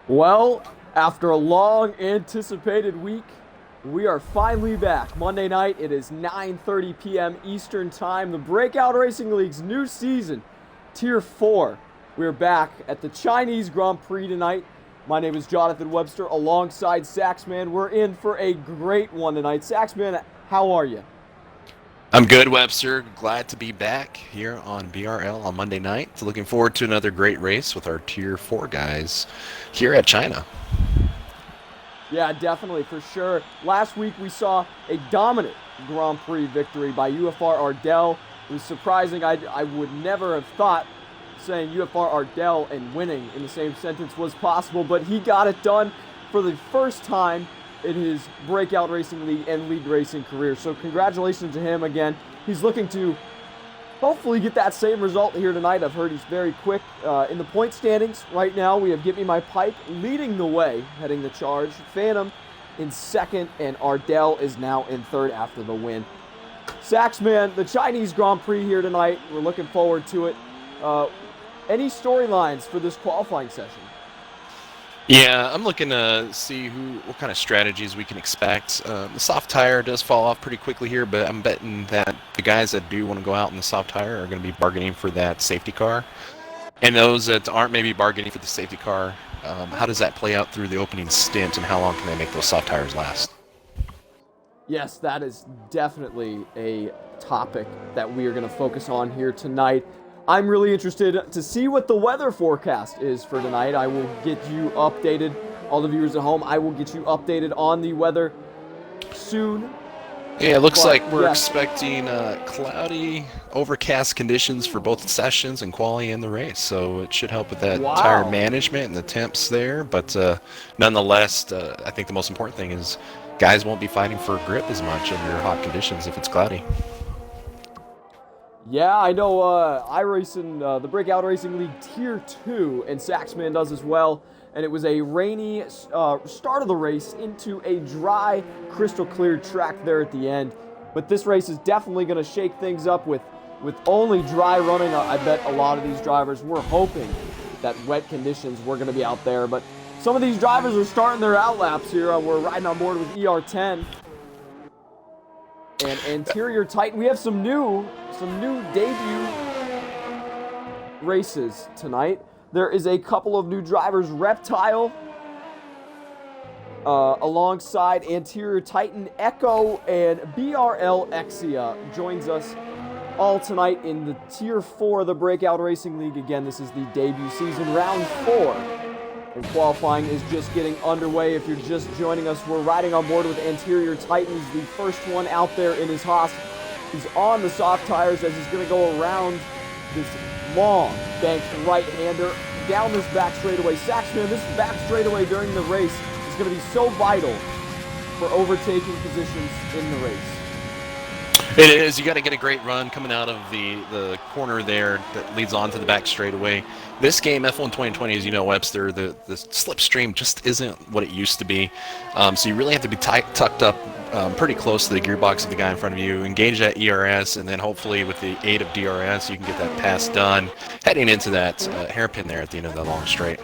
Well, after a long anticipated week, we are finally back. Monday night, it is 9:30 p.m. Eastern Time. The Breakout Racing League's new season, Tier 4. We're back at the Chinese Grand Prix tonight. My name is Jonathan Webster alongside Saxman. We're in for a great one tonight. Saxman, how are you? I'm good, Webster. Glad to be back here on BRL on Monday night. Looking forward to another great race with our Tier 4 guys here at China. Yeah, definitely, for sure. Last week we saw a dominant Grand Prix victory by UFR Ardell. It was surprising. I would never have thought saying UFR Ardell and winning in the same sentence was possible, but he got it done for the first time in his Breakout Racing League and League Racing career. So congratulations to him again. He's looking to hopefully get that same result here tonight. I've heard he's very quick. In the point standings right now, we have Get Me My Pipe leading the way, heading the charge. Phantom in second, and Ardell is now in third after the win. Saxman, the Chinese Grand Prix here tonight. We're looking forward to it. Any storylines for this qualifying session? Yeah, I'm looking to see what kind of strategies we can expect. The soft tire does fall off pretty quickly here, but I'm betting that the guys that do want to go out in the soft tire are going to be bargaining for that safety car. And those that aren't maybe bargaining for the safety car, how does that play out through the opening stint, and how long can they make those soft tires last? Yes, that is definitely a topic that we are going to focus on here tonight. I'm really interested to see what the weather forecast is for tonight. I will get you updated. All the viewers at home, I will get you updated on the weather soon. Yeah, it looks But, like we're yes. expecting cloudy, overcast conditions for both sessions and quali and the race. So it should help with that tire Wow. management and the temps there. But nonetheless, I think the most important thing is guys won't be fighting for grip as much under hot conditions if it's cloudy. Yeah, I know I race in the Breakout Racing League Tier 2, and Saxman does as well. And it was a rainy start of the race into a dry, crystal clear track there at the end. But this race is definitely going to shake things up with only dry running. I bet a lot of these drivers were hoping that wet conditions were going to be out there. But some of these drivers are starting their outlaps here. We're riding on board with ER10 and Anterior Titan. We have some new debut races tonight. There is a couple of new drivers. Reptile alongside Anterior Titan, Echo, and BRL Exia joins us all tonight in the Tier 4 of the Breakout Racing League. Again, this is the debut season, round 4. And qualifying is just getting underway. If you're just joining us, we're riding on board with Anterior Titan. He's the first one out there in his Haas. He's on the soft tires as he's going to go around this long banked right-hander down this back straightaway. Saxman, this back straightaway during the race is going to be so vital for overtaking positions in the race. It is. You got to get a great run coming out of the corner there that leads on to the back straightaway. This game, F1 2020, as you know, Webster, the slipstream just isn't what it used to be. So you really have to be tucked up pretty close to the gearbox of the guy in front of you, engage that ERS, and then hopefully with the aid of DRS, you can get that pass done heading into that hairpin there at the end of the long straight.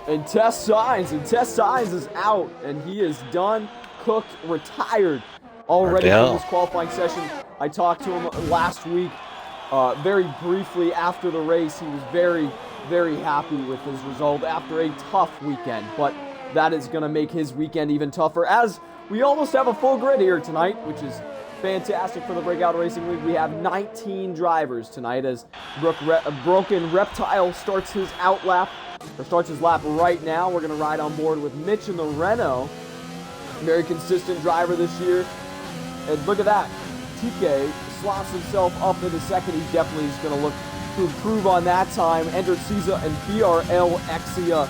And Test Signs is out, and he is done, cooked, retired already Ardell. from this qualifying session. I talked to him last week very briefly after the race. He was very, very happy with his result after a tough weekend, but that is going to make his weekend even tougher, as we almost have a full grid here tonight, which is fantastic for the Breakout Racing League. We have 19 drivers tonight as Broken Reptile starts his lap right now. We're going to ride on board with Mitch in the Renault. Very consistent driver this year. And look at that. TK slots himself up into second. He definitely is going to look to improve on that time. Ender Caesar and BRL Exia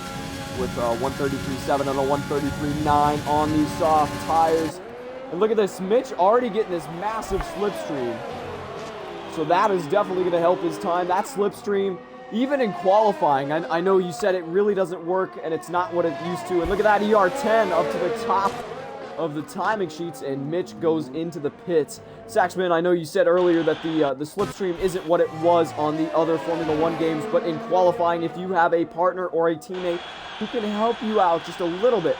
with 133.7 and a 133.9 on these soft tires. And look at this. Mitch already getting this massive slipstream. So that is definitely going to help his time. That slipstream, even in qualifying, I know you said it really doesn't work and it's not what it used to. And look at that ER10 up to the top of the timing sheets, and Mitch goes into the pits. Saxman, I know you said earlier that the slipstream isn't what it was on the other Formula One games, but in qualifying, if you have a partner or a teammate who can help you out just a little bit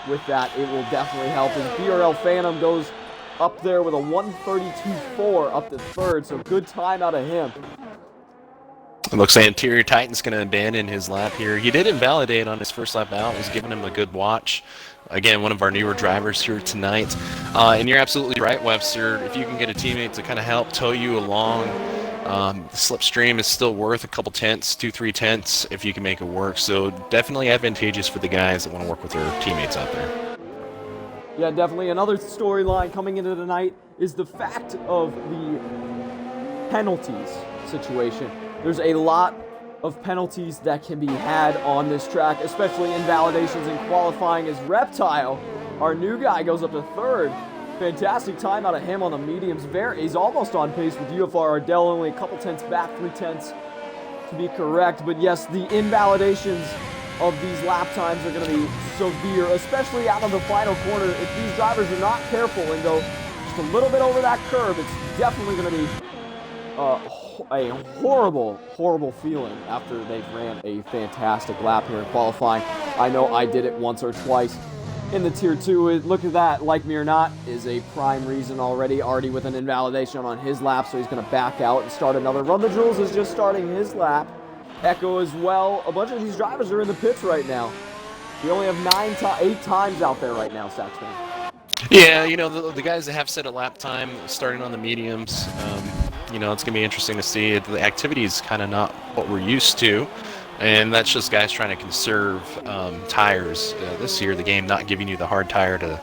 with that, it will definitely help. His BRL Phantom goes up there with a 132.4 up to third, so good time out of him. It looks like Interior Titan's going to abandon his lap here. He did invalidate on his first lap out. He's giving him a good watch. Again, one of our newer drivers here tonight. And you're absolutely right, Webster. If you can get a teammate to kind of help tow you along, the slipstream is still worth a couple tenths, 2-3 tenths, if you can make it work. So definitely advantageous for the guys that want to work with their teammates out there. Yeah, definitely. Another storyline coming into tonight is the fact of the penalties situation. There's a lot of penalties that can be had on this track, especially invalidations and qualifying, as Reptile, our new guy, goes up to third. Fantastic time out of him on the mediums. He's almost on pace with UFR Ardell, only a couple tenths back, 3 tenths to be correct. But yes, the invalidations of these lap times are going to be severe, especially out of the final corner. If these drivers are not careful and go just a little bit over that curve, it's definitely going to be a horrible, horrible feeling after they've ran a fantastic lap here in qualifying. I know I did it once or twice in the Tier 2. Look at that, like me or not, is a prime reason already with an invalidation on his lap, so he's going to back out and start another. Run the Jewels is just starting his lap. Echo as well. A bunch of these drivers are in the pits right now. We only have 8 times out there right now, Saxton. Yeah, you know, the guys that have set a lap time starting on the mediums, you know, it's going to be interesting to see. The activity is kind of not what we're used to, and that's just guys trying to conserve tires. This year, the game not giving you the hard tire to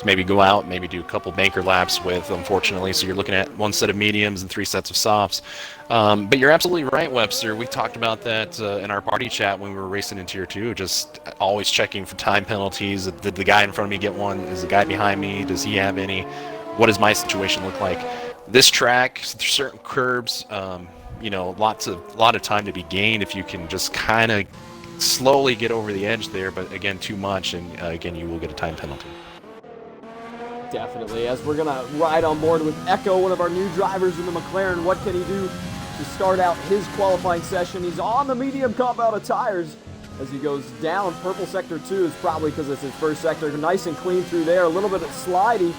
maybe go out, maybe do a couple banker laps with, unfortunately. So you're looking at 1 set of mediums and 3 sets of softs. But you're absolutely right, Webster. We talked about that in our party chat when we were racing in Tier 2, just always checking for time penalties. Did the guy in front of me get one? Is the guy behind me? Does he have any? What does my situation look like? This track, certain curbs, you know, a lot of time to be gained if you can just kind of slowly get over the edge there. But again, too much, and again, you will get a time penalty. Definitely, as we're going to ride on board with Echo, one of our new drivers in the McLaren. What can he do to start out his qualifying session? He's on the medium compound of tires as he goes down. Purple sector 2 is probably because it's his first sector. Nice and clean through there. A little bit of slidey.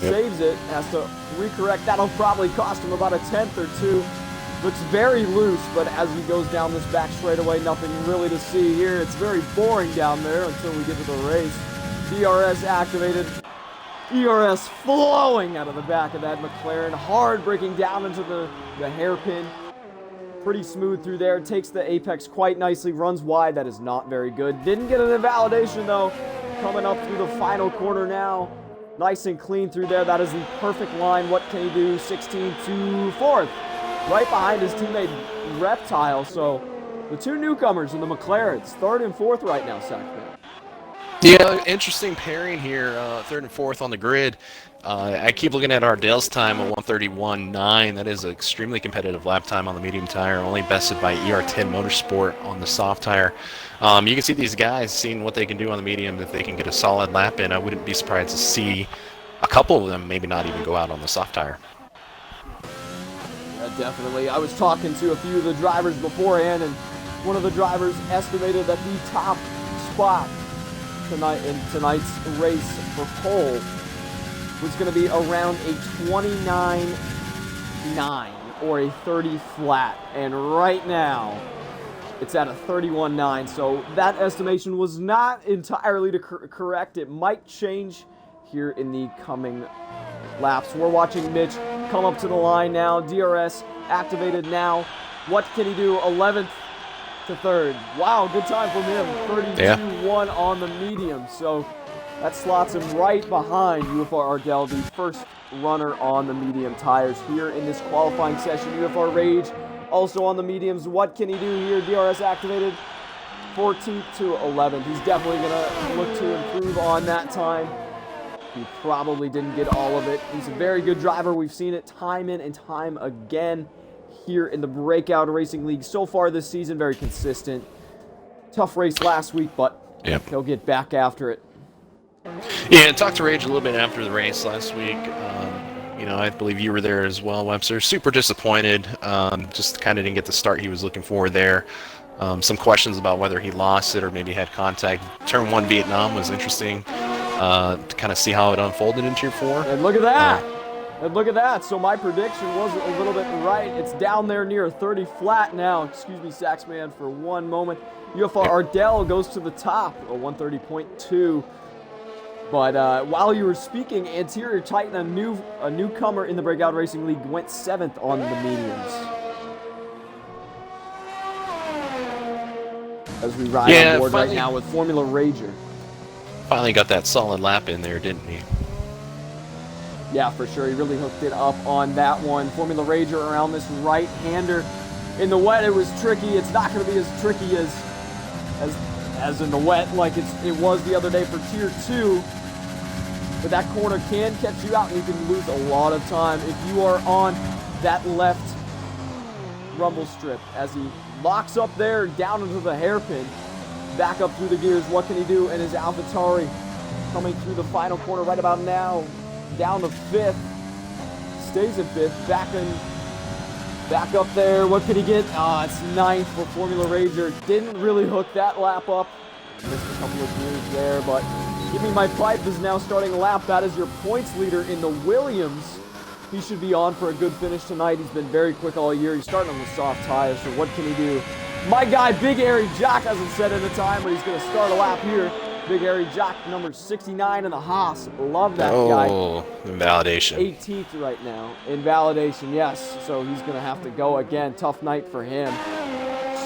Saves it. Has to recorrect. That'll probably cost him about a tenth or 2. Looks very loose, but as he goes down this back straightaway, nothing really to see here. It's very boring down there until we get to the race. DRS activated. ERS flowing out of the back of that McLaren. Hard breaking down into the hairpin. Pretty smooth through there. Takes the apex quite nicely. Runs wide. That is not very good. Didn't get an invalidation, though. Coming up through the final corner now. Nice and clean through there. That is the perfect line. What can he do? 16 to 4th. Right behind his teammate Reptile. So the 2 newcomers in the McLarens. 3rd and 4th right now, Sackman. Yeah, interesting pairing here, 3rd and 4th on the grid. I keep looking at Ardell's time at 1:31.9. That is an extremely competitive lap time on the medium tire, only bested by ER10 Motorsport on the soft tire. You can see these guys seeing what they can do on the medium. If they can get a solid lap in, I wouldn't be surprised to see a couple of them maybe not even go out on the soft tire. Yeah, definitely. I was talking to a few of the drivers beforehand, and one of the drivers estimated that the top spot in tonight's race for pole was going to be around a 29.9 or a 30 flat, and right now it's at a 31.9, so that estimation was not entirely correct. It might change here in the coming laps. We're watching Mitch come up to the line now. DRS activated now. What can he do? 11th to 3rd. Wow, good time from him. 32.1 on the medium. So that slots him right behind UFR Ardell, the first runner on the medium tires here in this qualifying session. UFR Rage also on the mediums. What can he do here? DRS activated. 14th to 11th. He's definitely going to look to improve on that time. He probably didn't get all of it. He's a very good driver. We've seen it time in and time again here in the Breakout Racing League so far this season. Very consistent. Tough race last week, but he'll get back after it. Yeah, and talked to Rage a little bit after the race last week. You know, I believe you were there as well, Webster. Super disappointed. Just kind of didn't get the start he was looking for there. Some questions about whether he lost it or maybe had contact. Turn 1 Vietnam was interesting to kind of see how it unfolded in Tier 4. And look at that! And look at that! So my prediction was a little bit right. It's down there near 30 flat now. Excuse me, Saxman, for one moment. UFR Ardell goes to the top, a 130.2. But while you were speaking, Anterior Titan, a newcomer in the Breakout Racing League, went 7th on the mediums. As we ride on board right now with Formula Rager. Finally got that solid lap in there, didn't he? Yeah, for sure. He really hooked it up on that one. Formula Rager around this right-hander. In the wet, it was tricky. It's not going to be as tricky as in the wet like it was the other day for Tier 2. But that corner can catch you out, and you can lose a lot of time if you are on that left rumble strip. As he locks up there down into the hairpin, back up through the gears. What can he do? And his AlphaTauri coming through the final corner right about now, down to 5th, stays in 5th, back up there. What can he get? It's 9th for Formula Rager. Didn't really hook that lap up. Missed a couple of gears there, but Give Me My Pipe is now starting a lap. That is your points leader in the Williams. He should be on for a good finish tonight. He's been very quick all year. He's starting on the soft tires, so what can he do? My guy, Big Airy Jock, hasn't said at a time, but he's going to start a lap here. Big Airy Jock, number 69 in the Haas. Love that guy. Oh, invalidation. 18th right now. Invalidation, yes. So he's going to have to go again. Tough night for him.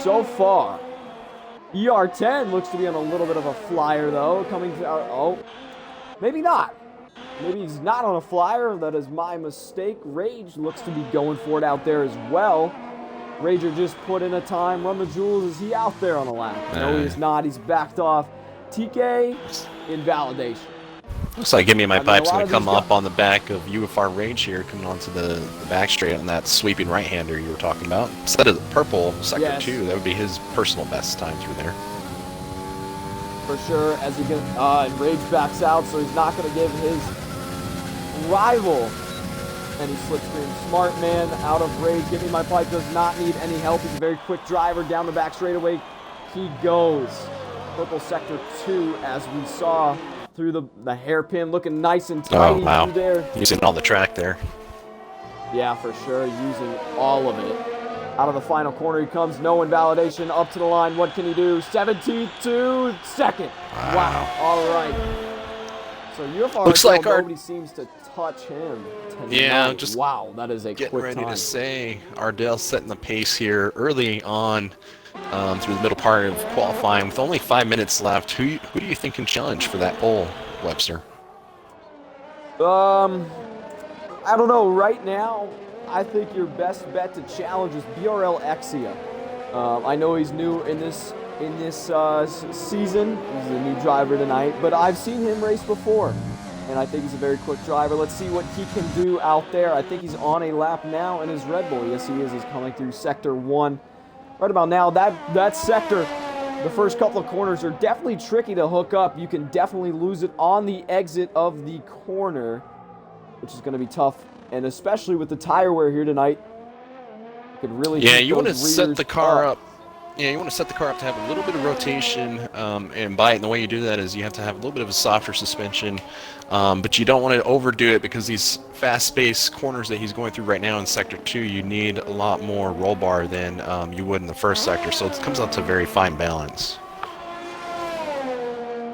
So far, ER10 looks to be on a little bit of a flyer, though. Coming to maybe not. Maybe he's not on a flyer. That is my mistake. Rage looks to be going for it out there as well. Rager just put in a time. Run the Jewels. Is he out there on a lap? No, he's not. He's backed off. TK, invalidation. Looks like Give Me My Pipe's going to come up on the back of UFR Rage here, coming onto the back straight on that sweeping right-hander you were talking about. Instead of the purple sector 2, that would be his personal best time through there. For sure, as he gets, and Rage backs out, so he's not going to give his rival any slipstream. Smart man out of Rage. Give Me My Pipe does not need any help. He's a very quick driver down the back straightaway. He goes. Purple sector 2, as we saw through the hairpin, looking nice and tidy through there. Using all the track there. Yeah, for sure, using all of it. Out of the final corner he comes, no invalidation, up to the line. What can he do? 17th to 2nd. Wow. All right. So UFR looks like nobody seems to touch him tonight. Yeah, just wow, that is a quick time. Getting ready to say, Ardell's setting the pace here early on. Through the middle part of qualifying, with only 5 minutes left, who do you think can challenge for that pole, Webster? I don't know. Right now, I think your best bet to challenge is BRL Exia. I know he's new in this season. He's a new driver tonight, but I've seen him race before, and I think he's a very quick driver. Let's see what he can do out there. I think he's on a lap now in his Red Bull. Yes, he is. He's coming through Sector 1. Right about now, that sector, the first couple of corners are definitely tricky to hook up. You can definitely lose it on the exit of the corner, which is going to be tough. And especially with the tire wear here tonight, you could really you want to set the car up. Yeah, you want to set the car up to have a little bit of rotation, and by it, and the way you do that is you have to have a little bit of a softer suspension, but you don't want to overdo it because these fast-paced corners that he's going through right now in Sector 2, you need a lot more roll bar than you would in the first sector, so it comes out to a very fine balance.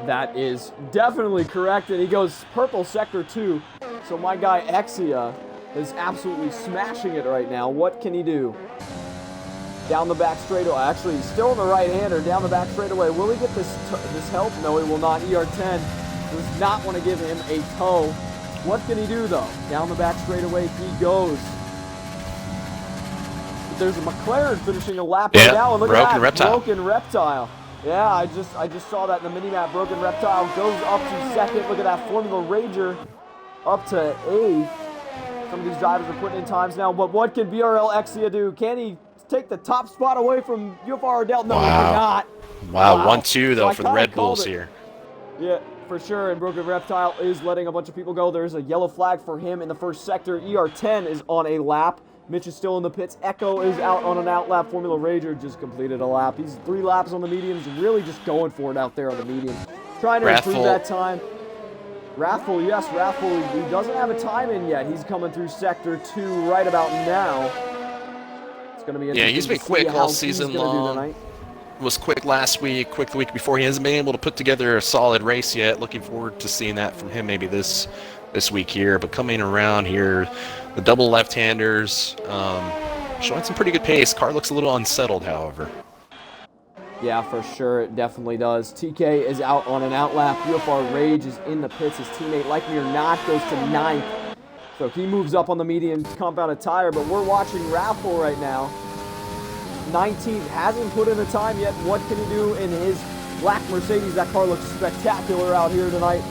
That is definitely correct, and he goes purple Sector 2, so my guy Exia is absolutely smashing it right now. What can he do? Down the back straightaway. Actually, he's still in the right-hander. Down the back straightaway. Will he get this help? No, he will not. ER10 does not want to give him a tow. What can he do, though? Down the back straightaway he goes. There's a McLaren finishing a lap right now. And look at that. Reptile. Broken Reptile. Yeah, I just saw that in the mini-map. Broken Reptile goes up to 2nd. Look at that Formula Rager up to 8th. Some of these drivers are putting in times now. But what can BRL Exia do? Can he take the top spot away from UFR Ardell? No, he cannot. Wow, 1-2 though for the Red Bulls here. Yeah, for sure, and Broken Reptile is letting a bunch of people go. There's a yellow flag for him in the first sector. ER10 is on a lap. Mitch is still in the pits. Echo is out on an out lap. Formula Rager just completed a lap. He's 3 laps on the mediums, really just going for it out there on the mediums. Trying to improve that time. Wrathful, yes, Wrathful, he doesn't have a time in yet. He's coming through Sector 2 right about now. It's going to be interesting. Yeah, he's been quick all season long. Was quick last week, quick the week before. He hasn't been able to put together a solid race yet. Looking forward to seeing that from him maybe this week here. But coming around here, the double left-handers showing some pretty good pace. Car looks a little unsettled, however. Yeah, for sure, it definitely does. TK is out on an out lap. UFR Rage is in the pits. His teammate, Like Me or Not, goes to 9th. So he moves up on the medium compounded tire, but we're watching Raffle right now. 19th, hasn't put in a time yet. What can he do in his black Mercedes? That car looks spectacular out here tonight.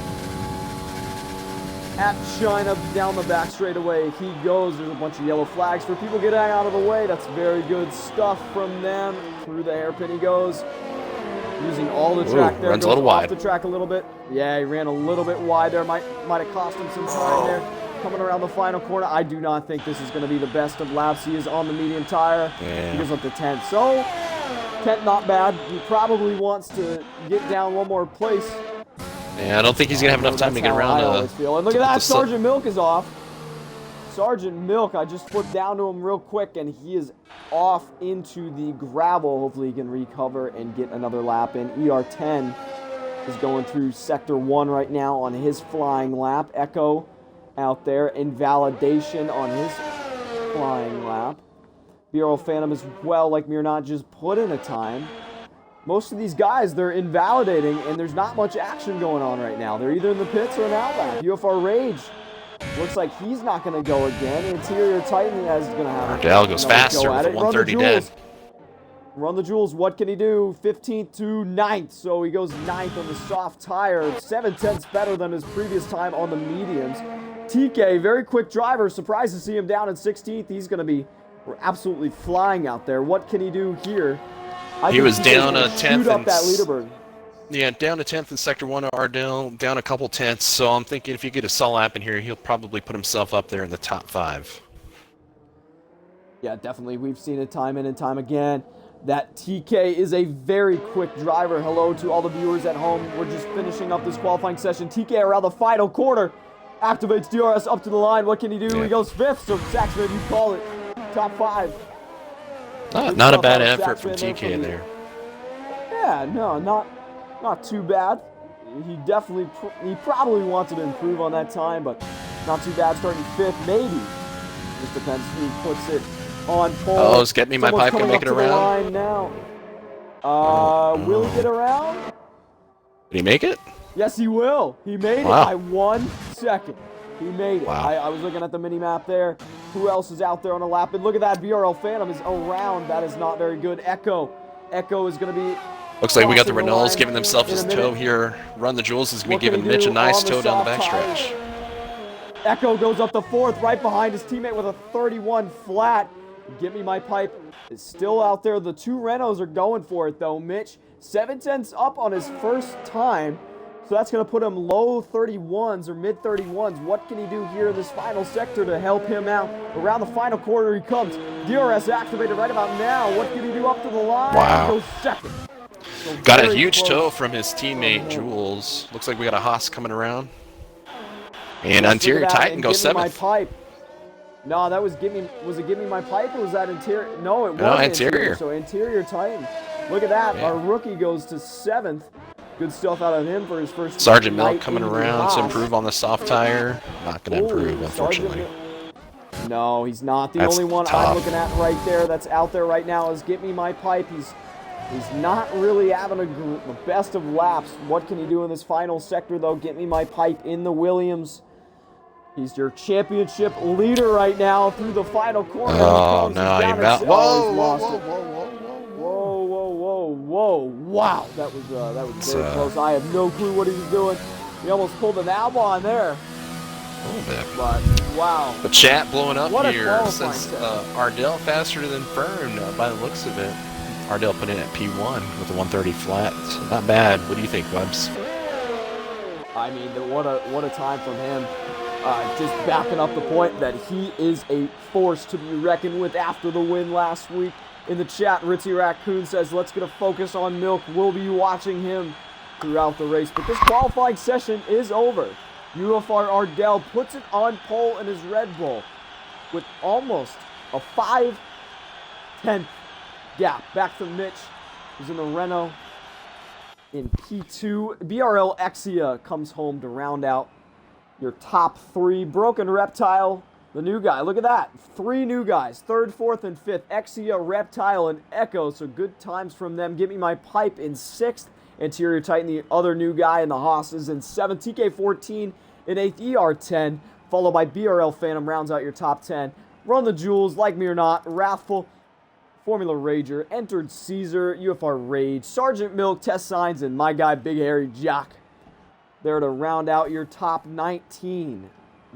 At China, down the back straightaway he goes. There's a bunch of yellow flags for people getting out of the way. That's very good stuff from them. Through the hairpin he goes. Using all the track there. Runs a little wide. Off the track a little bit. Yeah, he ran a little bit wide there. Might have cost him some time there. Coming around the final corner. I do not think this is going to be the best of laps. He is on the medium tire. Yeah. He goes up to 10th. So, 10th not bad. He probably wants to get down one more place. Yeah, I don't think he's going to have enough time to get around. I always feel. And look at that, Sergeant Milk is off. Sergeant Milk, I just flipped down to him real quick, and he is off into the gravel. Hopefully he can recover and get another lap in. ER10 is going through Sector 1 right now on his flying lap. Echo out there. Invalidation on his flying lap. BRL Phantom as well, Like Me or Not, just put in a time. Most of these guys, they're invalidating, and there's not much action going on right now. They're either in the pits or an out lap. UFR Rage looks like he's not going to go again. Interior Titan is going to have Ardell goes faster with a 130 dead. Run the Jewels. What can he do? 15th to 9th. So he goes 9th on the soft tire. 7/10ths better than his previous time on the mediums. TK, very quick driver. Surprised to see him down in 16th. He's going to be absolutely flying out there. What can he do here? He was down a 10th. Up that leaderboard. Yeah, down to 10th in Sector 1 Ardell, down a couple tenths. So I'm thinking if you get a solid lap in here, he'll probably put himself up there in the top 5. Yeah, definitely. We've seen it time in and time again. That TK is a very quick driver. Hello to all the viewers at home. We're just finishing up this qualifying session. TK around the final quarter. Activates DRS up to the line. What can he do? Yeah. He goes 5th. So Saxman, you call it. Top 5. Not a bad effort from TK there. Yeah, no, not too bad. He definitely, he probably wanted to improve on that time, but not too bad. Starting 5th, maybe. Just depends who puts it on pole. Oh, it's Get Me My Pipe can make it around. Line now. Will he get around? Did he make it? Yes, he will. He made it by 1 second. He made it. Wow. I was looking at the mini-map there. Who else is out there on a lap? And look at that. BRL Phantom is around. That is not very good. Echo is going to be... Looks like we got the Renaults giving themselves his toe here. Run the Jewels is going to be giving Mitch a nice toe down the backstretch. Echo goes up to 4th, right behind his teammate with a 31 flat. Get Me My Pipe is still out there. The 2 Renaults are going for it, though. Mitch, 7/10ths up on his first time. So that's going to put him low 31s or mid 31s. What can he do here in this final sector to help him out? Around the final quarter he comes. DRS activated right about now. What can he do up to the line? Wow. Goes 2nd. So got a huge toe from his teammate Jules. Looks like we got a Haas coming around. And Interior Titan goes 7th. My pipe. No, that was was it Give Me My Pipe or was that Interior? No, it was Interior. So Interior Titan. Look at that. Yeah. Our rookie goes to 7th. Good stuff out of him for his first Sergeant Milk coming around to improve on the soft tire. Not going to improve, unfortunately. No, he's not. The That's only one tough. I'm looking at right there that's out there right now is Get Me My Pipe. He's not really having the best of laps. What can he do in this final sector, though? Get Me My Pipe in the Williams. He's your championship leader right now through the final corner. Oh, no. Whoa. Wow. That was very close. I have no clue what he was doing. He almost pulled an Albon there. A little bit. But, wow. The chat blowing up what here since Ardell faster than Fern by the looks of it. Ardell put in at P1 with a 130 flat. Not bad. What do you think, Webbs? I mean, what a time from him. just backing up the point that he is a force to be reckoned with after the win last week. In the chat, Ritzy Raccoon says, let's get a focus on Milk. We'll be watching him throughout the race. But this qualifying session is over. UFR Ardell puts it on pole in his Red Bull with almost a 5/10 gap. Back to Mitch, who's in the Renault in P2. BRL Exia comes home to round out your top three. Broken Reptile, the new guy. Look at that. 3 new guys. 3rd, 4th, and 5th. Exia, Reptile, and Echo. So good times from them. Give Me My Pipe in 6th. Interior Titan, the other new guy in the Hosses, in 7th. TK14 in 8th. ER10, followed by BRL Phantom, rounds out your top 10. Run the Jewels, Like Me or Not, Wrathful, Formula Rager, Entered Caesar, UFR Rage, Sergeant Milk, Test Signs, and my guy Big Hairy Jock there to round out your top 19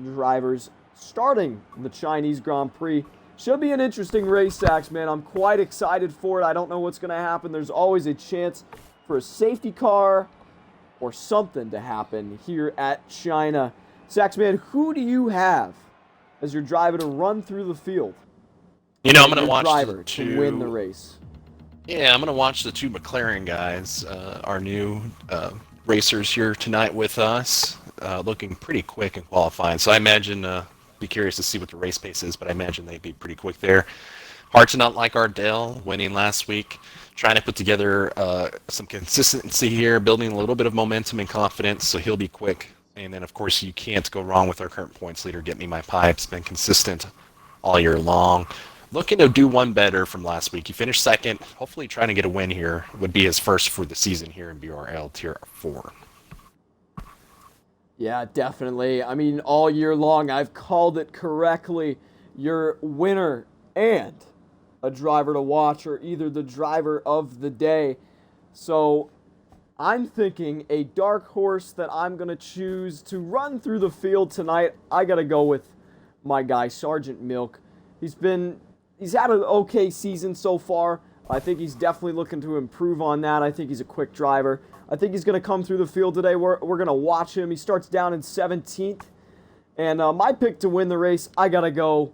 drivers starting the Chinese Grand Prix. Should be an interesting race, Sax, man. I'm quite excited for it. I don't know what's going to happen. There's always a chance for a safety car or something to happen here at China. Sax, man, who do you have as your driver to run through the field? You know, I'm going to watch driver to win the race. Yeah, I'm going to watch the 2 McLaren guys, our new racers here tonight with us, looking pretty quick in qualifying. So I imagine, be curious to see what the race pace is, but I imagine they'd be pretty quick there. Hard to not like Ardell winning last week. Trying to put together some consistency here, building a little bit of momentum and confidence, so he'll be quick. And then, of course, you can't go wrong with our current points leader, Get Me My Pipes. Been consistent all year long. Looking to do one better from last week. He finished 2nd. Hopefully trying to get a win here. Would be his first for the season here in BRL Tier 4. Yeah, definitely. I mean, all year long, I've called it correctly. Your winner and a driver to watch, or either the driver of the day. So I'm thinking a dark horse that I'm going to choose to run through the field tonight. I got to go with my guy, Sergeant Milk. He's had an okay season so far. I think he's definitely looking to improve on that. I think he's a quick driver. I think he's going to come through the field today. We're going to watch him. He starts down in 17th. And my pick to win the race, I got to go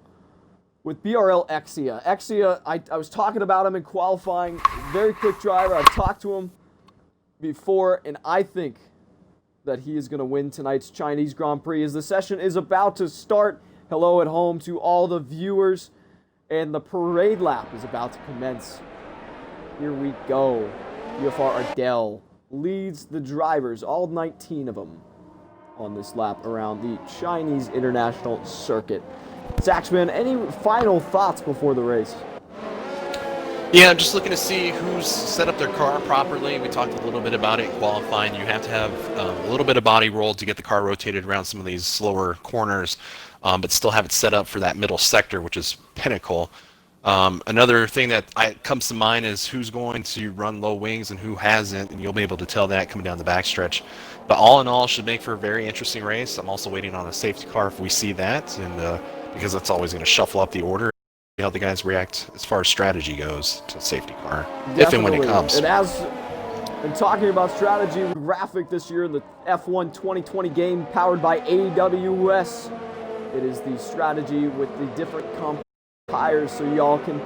with BRL Exia. Exia, I was talking about him in qualifying. Very quick driver. I've talked to him before, and I think that he is going to win tonight's Chinese Grand Prix as the session is about to start. Hello at home to all the viewers, and the parade lap is about to commence. Here we go. UFR Ardell leads the drivers, all 19 of them, on this lap around the Chinese International Circuit. Saxman, any final thoughts before the race? Yeah, I'm just looking to see who's set up their car properly. We talked a little bit about it in qualifying. You have to have a little bit of body roll to get the car rotated around some of these slower corners, but still have it set up for that middle sector, which is pinnacle. Another thing that comes to mind is who's going to run low wings and who hasn't, and you'll be able to tell that coming down the backstretch. But all in all, should make for a very interesting race. I'm also waiting on a safety car if we see that, and because that's always going to shuffle up the order. See how the guys react as far as strategy goes to safety car, Definitely. if and when it comes. And as in talking about strategy, graphic this year in the F1 2020 game powered by AWS. It is the strategy with the different tires, so y'all can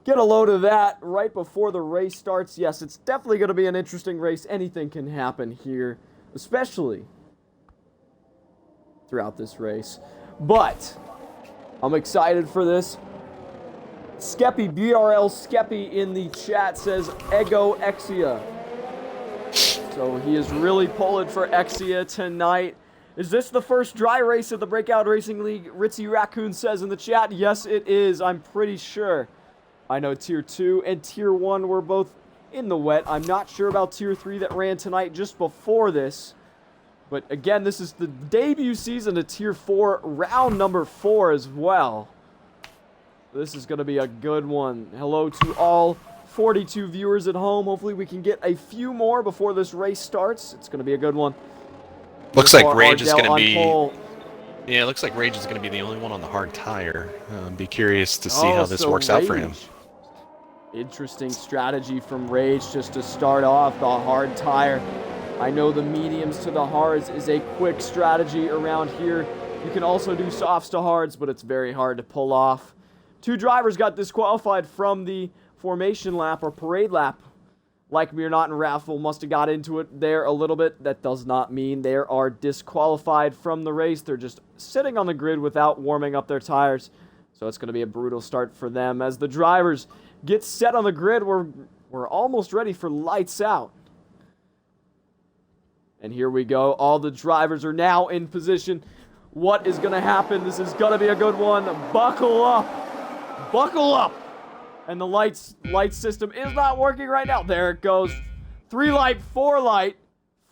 get a load of that right before the race starts. Yes, it's definitely going to be an interesting race. Anything can happen here, especially throughout this race. But I'm excited for this. Skeppy, BRL Skeppy in the chat says Ego Exia. So he is really pulling for Exia tonight. Is this the first dry race of the Breakout Racing League? Ritzy Raccoon says in the chat, yes it is, I'm pretty sure. I know Tier 2 and Tier 1 were both in the wet. I'm not sure about Tier 3 that ran tonight just before this. But again, this is the debut season of Tier 4, round number 4 as well. This is going to be a good one. Hello to all 42 viewers at home. Hopefully we can get a few more before this race starts. It's going to be a good one. Looks like Rage is going to be... pole. Yeah, it looks like Rage is going to be the only one on the hard tire. Be curious to see how this works out for him. Interesting strategy from Rage just to start off the hard tire. I know the mediums to the hards is a quick strategy around here You can also do softs to hards, but it's very hard to pull off. 2 drivers got disqualified from the formation lap or parade lap. Like me or not, and Raffle must have got into it there a little bit. That does not mean they are disqualified from the race. They're just sitting on the grid without warming up their tires. So it's going to be a brutal start for them. As the drivers get set on the grid, we're almost ready for lights out. And here we go. All the drivers are now in position. What is going to happen? This is going to be a good one. Buckle up. Buckle up. And the light system is not working right now. There it goes. 3 light, 4 light,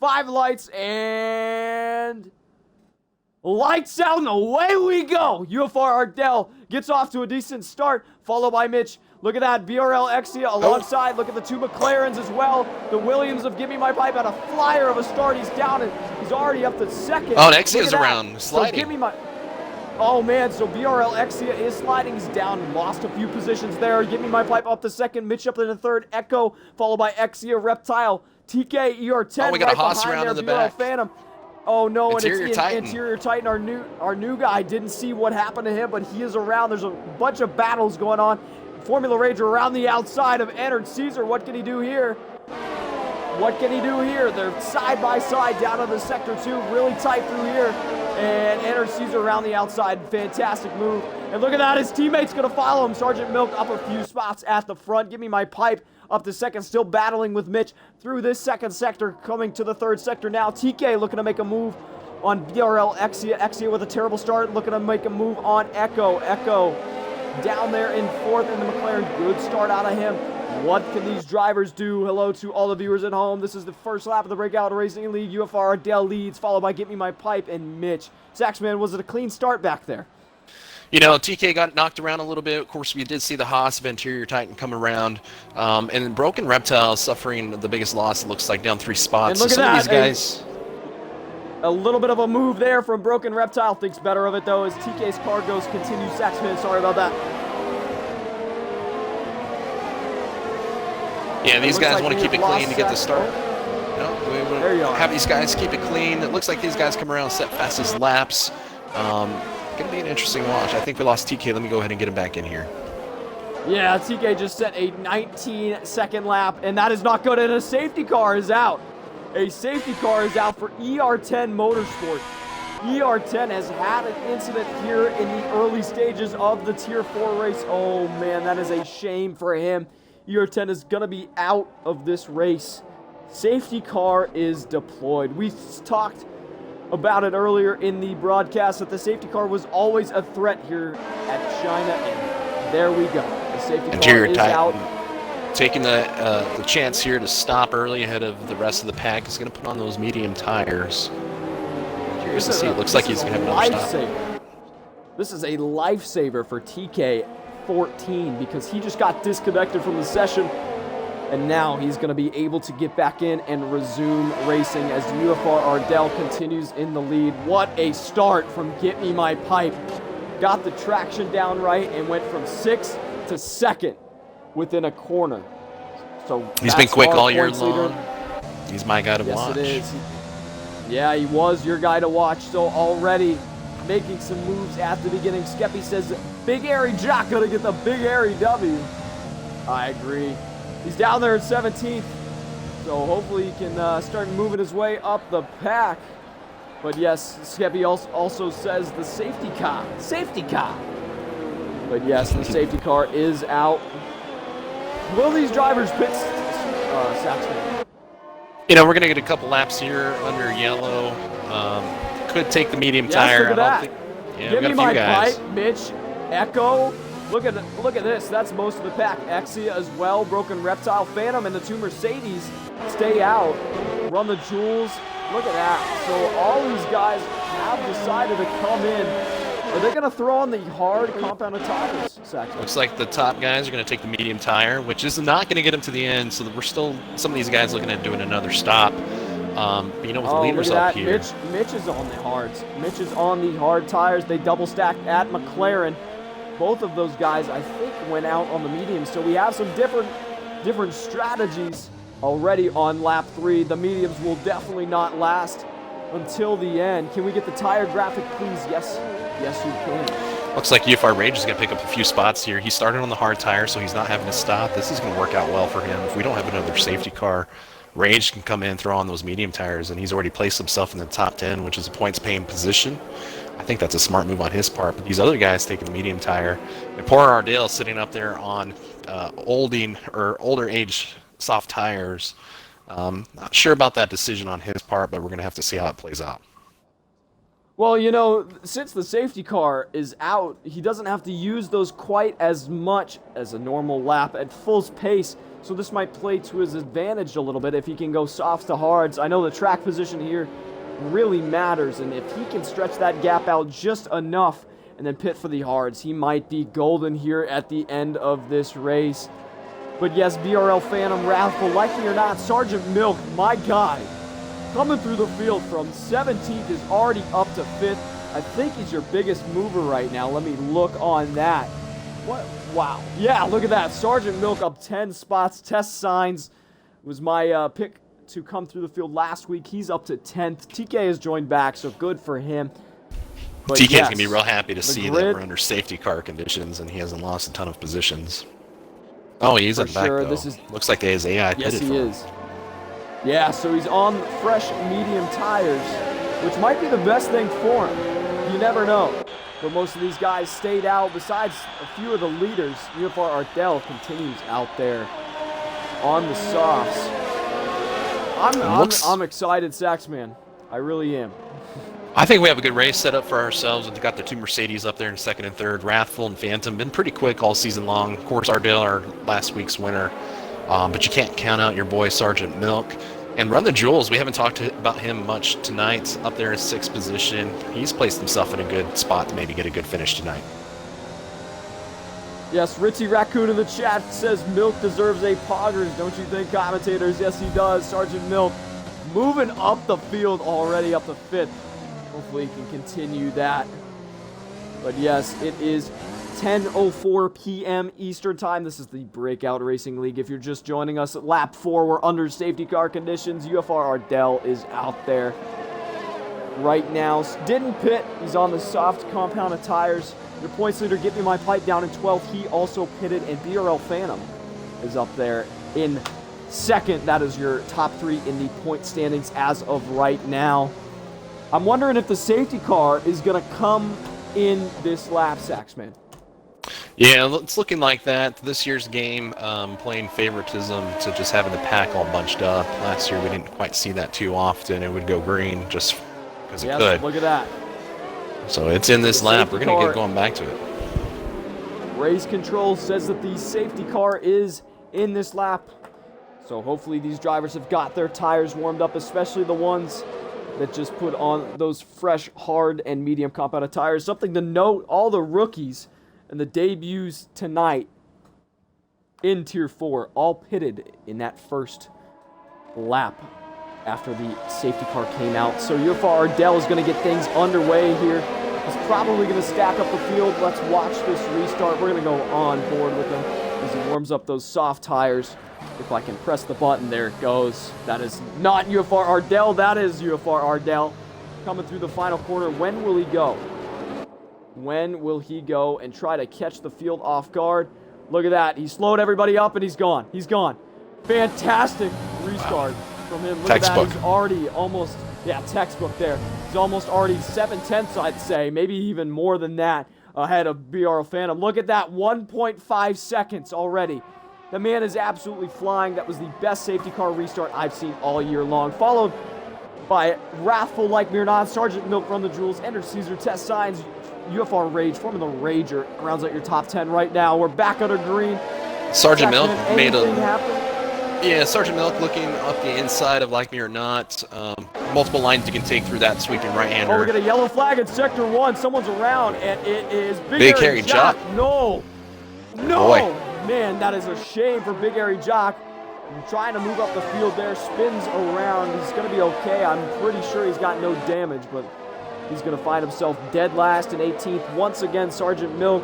5 lights, and lights out, and away we go. UFR Ardell gets off to a decent start, followed by Mitch. Look at that, BRL Exia alongside. Look at the 2 McLarens as well. The Williams of Give Me My Pipe had a flyer of a start. He's down, and he's already up to second. Oh, and Exia's around, sliding. So Give Me My... Oh, man, so BRL Exia is sliding. He's down, lost a few positions there. Give Me My Pipe up to second. Mitch up in the third. Echo, followed by Exia, Reptile, TK, ER10. Oh, we got a Haas behind around there, in the BRL back. Phantom. Oh, no, Interior and it's Titan. Interior Titan, our new guy. Didn't see what happened to him, but he is around. There's a bunch of battles going on. Formula Rager around the outside of Ennard Caesar. What can he do here? What can he do here? They're side by side down in the sector 2. Really tight through here. And Ennard Caesar around the outside. Fantastic move. And look at that. His teammate's going to follow him. Sergeant Milk up a few spots at the front. Give Me My Pipe up to second. Still battling with Mitch through this second sector. Coming to the third sector now. TK looking to make a move on BRL Exia. Exia with a terrible start. Looking to make a move on Echo. Echo down there in fourth in the McLaren. Good start out of him. What can these drivers do? Hello to all the viewers at home. This is the first lap of the Breakout Racing League. UFR Ardell leads, followed by Get Me My Pipe and Mitch. Saxman, was it a clean start back there? You know, TK got knocked around a little bit. Of course, we did see the Haas of Interior Titan come around. And Broken Reptile suffering the biggest loss, it looks like, down 3 spots. And look so at some that. of these guys... A little bit of a move there from Broken Reptile. Thinks better of it, though, as TK's car goes continue. Saxman, sorry about that. Yeah, these guys want to keep it clean to get the start. There you are. Have these guys keep it clean. It looks like these guys come around, set fastest laps. Going to be an interesting watch. I think we lost TK. Let me go ahead and get him back in here. Yeah, TK just set a 19-second lap, and that is not good, and a safety car is out. A safety car is out for ER10 Motorsport. ER10 has had an incident here in the early stages of the Tier 4 race. Oh, man, that is a shame for him. ER10 is going to be out of this race. Safety car is deployed. We talked about it earlier in the broadcast that the safety car was always a threat here at China, and there we go. The safety car is out. Taking the chance here to stop early ahead of the rest of the pack. Is going to put on those medium tires. Curious to see. It looks like he's going to have another stop. This is a lifesaver for TK 14 because he just got disconnected from the session, and now he's going to be able to get back in and resume racing as UFR Ardell continues in the lead. What a start from Get Me My Pipe. Got the traction down right and went from 6th to 2nd within a corner. So he's been quick all year long. He's my guy to watch. Yes, it is. Yeah, he was your guy to watch. So already making some moves at the beginning. Skeppy says, Big Airy Jock gonna get the Big Airy W. I agree. He's down there at 17th, so hopefully he can start moving his way up the pack. But yes, Skeppy also says the safety car. Safety car. But yes, the safety car is out. Will these drivers pit, Saxman? You know, we're going to get a couple laps here under yellow. Could take the medium tire. Look at that. Yeah, Give got Me a few My guys. Pipe, Mitch, Echo. Look at this. That's most of the pack. Exia as well. Broken Reptile, Phantom, and the 2 Mercedes stay out. Run the Jules. Look at that. So all these guys have decided to come in. Are they going to throw on the hard compounded tires, Saxon? Looks like the top guys are going to take the medium tire, which is not going to get them to the end. So we're still, some of these guys looking at doing another stop. But you know, with the leaders look at up that. here. Mitch is on the hards. Mitch is on the hard tires. They double stacked at McLaren. Both of those guys, I think, went out on the mediums. So we have some different strategies already on lap 3. The mediums will definitely not last until the end. Can we get the tire graphic, please? Yes, yes, you can. Looks like UFR Rage is going to pick up a few spots here. He started on the hard tire, so he's not having to stop. This is going to work out well for him. If we don't have another safety car, Rage can come in, throw on those medium tires, and he's already placed himself in the top 10, which is a points-paying position. I think that's a smart move on his part. But these other guys taking the medium tire, and poor Ardale sitting up there on older age soft tires. Not sure about that decision on his part, but we're going to have to see how it plays out. Well, you know, since the safety car is out, he doesn't have to use those quite as much as a normal lap at full pace, so this might play to his advantage a little bit if he can go softs to hards. I know the track position here really matters, and if he can stretch that gap out just enough and then pit for the hards, he might be golden here at the end of this race. But yes, BRL Phantom, wrathful, like me or not, Sergeant Milk, my guy, coming through the field from 17th is already up to 5th. I think he's your biggest mover right now. Let me look on that. What? Wow. Yeah, look at that. Sergeant Milk up 10 spots. Test Signs was my pick to come through the field last week. He's up to 10th. TK has joined back, so good for him. But TK's yes, going to be real happy to see grid, that we're under safety car conditions and he hasn't lost a ton of positions. Oh, he's in the back, though. This is, looks like his AI pitted yes, he for him. is. Yeah, so he's on fresh medium tires, which might be the best thing for him. You never know. But most of these guys stayed out. Besides a few of the leaders, UFR Ardell continues out there on the softs. I'm excited, Saxman. I really am. I think we have a good race set up for ourselves. We've got the two Mercedes up there in second and third. Wrathful and Phantom been pretty quick all season long. Of course, Ardell, our last week's winner. But you can't count out your boy Sergeant Milk. And Run the Jewels, we haven't talked about him much tonight. Up there in 6th position. He's placed himself in a good spot to maybe get a good finish tonight. Yes, Ritzy Raccoon in the chat says Milk deserves a poggers, don't you think, commentators? Yes, he does. Sergeant Milk moving up the field already, up to 5th. Hopefully he can continue that. But yes, it is 10:04 p.m. Eastern Time. This is the Breakout Racing League. If you're just joining us at lap 4, we're under safety car conditions. UFR Ardell is out there right now. Didn't pit. He's on the soft compounded tires. Your points leader, Get Me My Pipe, down in 12th. He also pitted, and BRL Phantom is up there in 2nd. That is your top 3 in the point standings as of right now. I'm wondering if the safety car is going to come in this lap, Saxman. Yeah, it's looking like that. This year's game, playing favoritism to just having the pack all bunched up. Last year we didn't quite see that too often. It would go green just because it could. Look at that. So it's in this lap. We're going to get going back to it. Race Control says that the safety car is in this lap. So hopefully these drivers have got their tires warmed up, especially the ones that just put on those fresh, hard, and medium compounded tires. Something to note, all the rookies and the debuts tonight in Tier 4 all pitted in that first lap after the safety car came out. So UFR Ardell is going to get things underway here. He's probably going to stack up the field. Let's watch this restart. We're going to go on board with him as he warms up those soft tires. If I can press the button, there it goes. That is not UFR Ardell. That is UFR Ardell coming through the final corner. When will he go? When will he go and try to catch the field off guard? Look at that. He slowed everybody up and he's gone. He's gone. Fantastic restart from him. Look Textbook. at that. He's already almost, textbook there. He's almost already 7/10, I'd say. Maybe even more than that ahead of BRL Phantom. Look at that. 1.5 seconds already. The man is absolutely flying. That was the best safety car restart I've seen all year long. Followed by Wrathful Like Me or Not, Sergeant Milk, Run the Jewels, Enter Caesar, Test Signs, UFR Rage, forming the Rager. Rounds out your top 10 right now. We're back under green. Sergeant Milk made happen? Yeah, Sergeant Milk looking up the inside of Like Me or Not. Multiple lines you can take through that sweeping right-hander. Oh, we got a yellow flag in Sector 1. Someone's around, and it is Big Hairy Jock. No. Boy. Man, that is a shame for Big Hairy Jock. Trying to move up the field there, spins around. He's going to be okay. I'm pretty sure he's got no damage, but he's going to find himself dead last in 18th. Once again, Sergeant Milk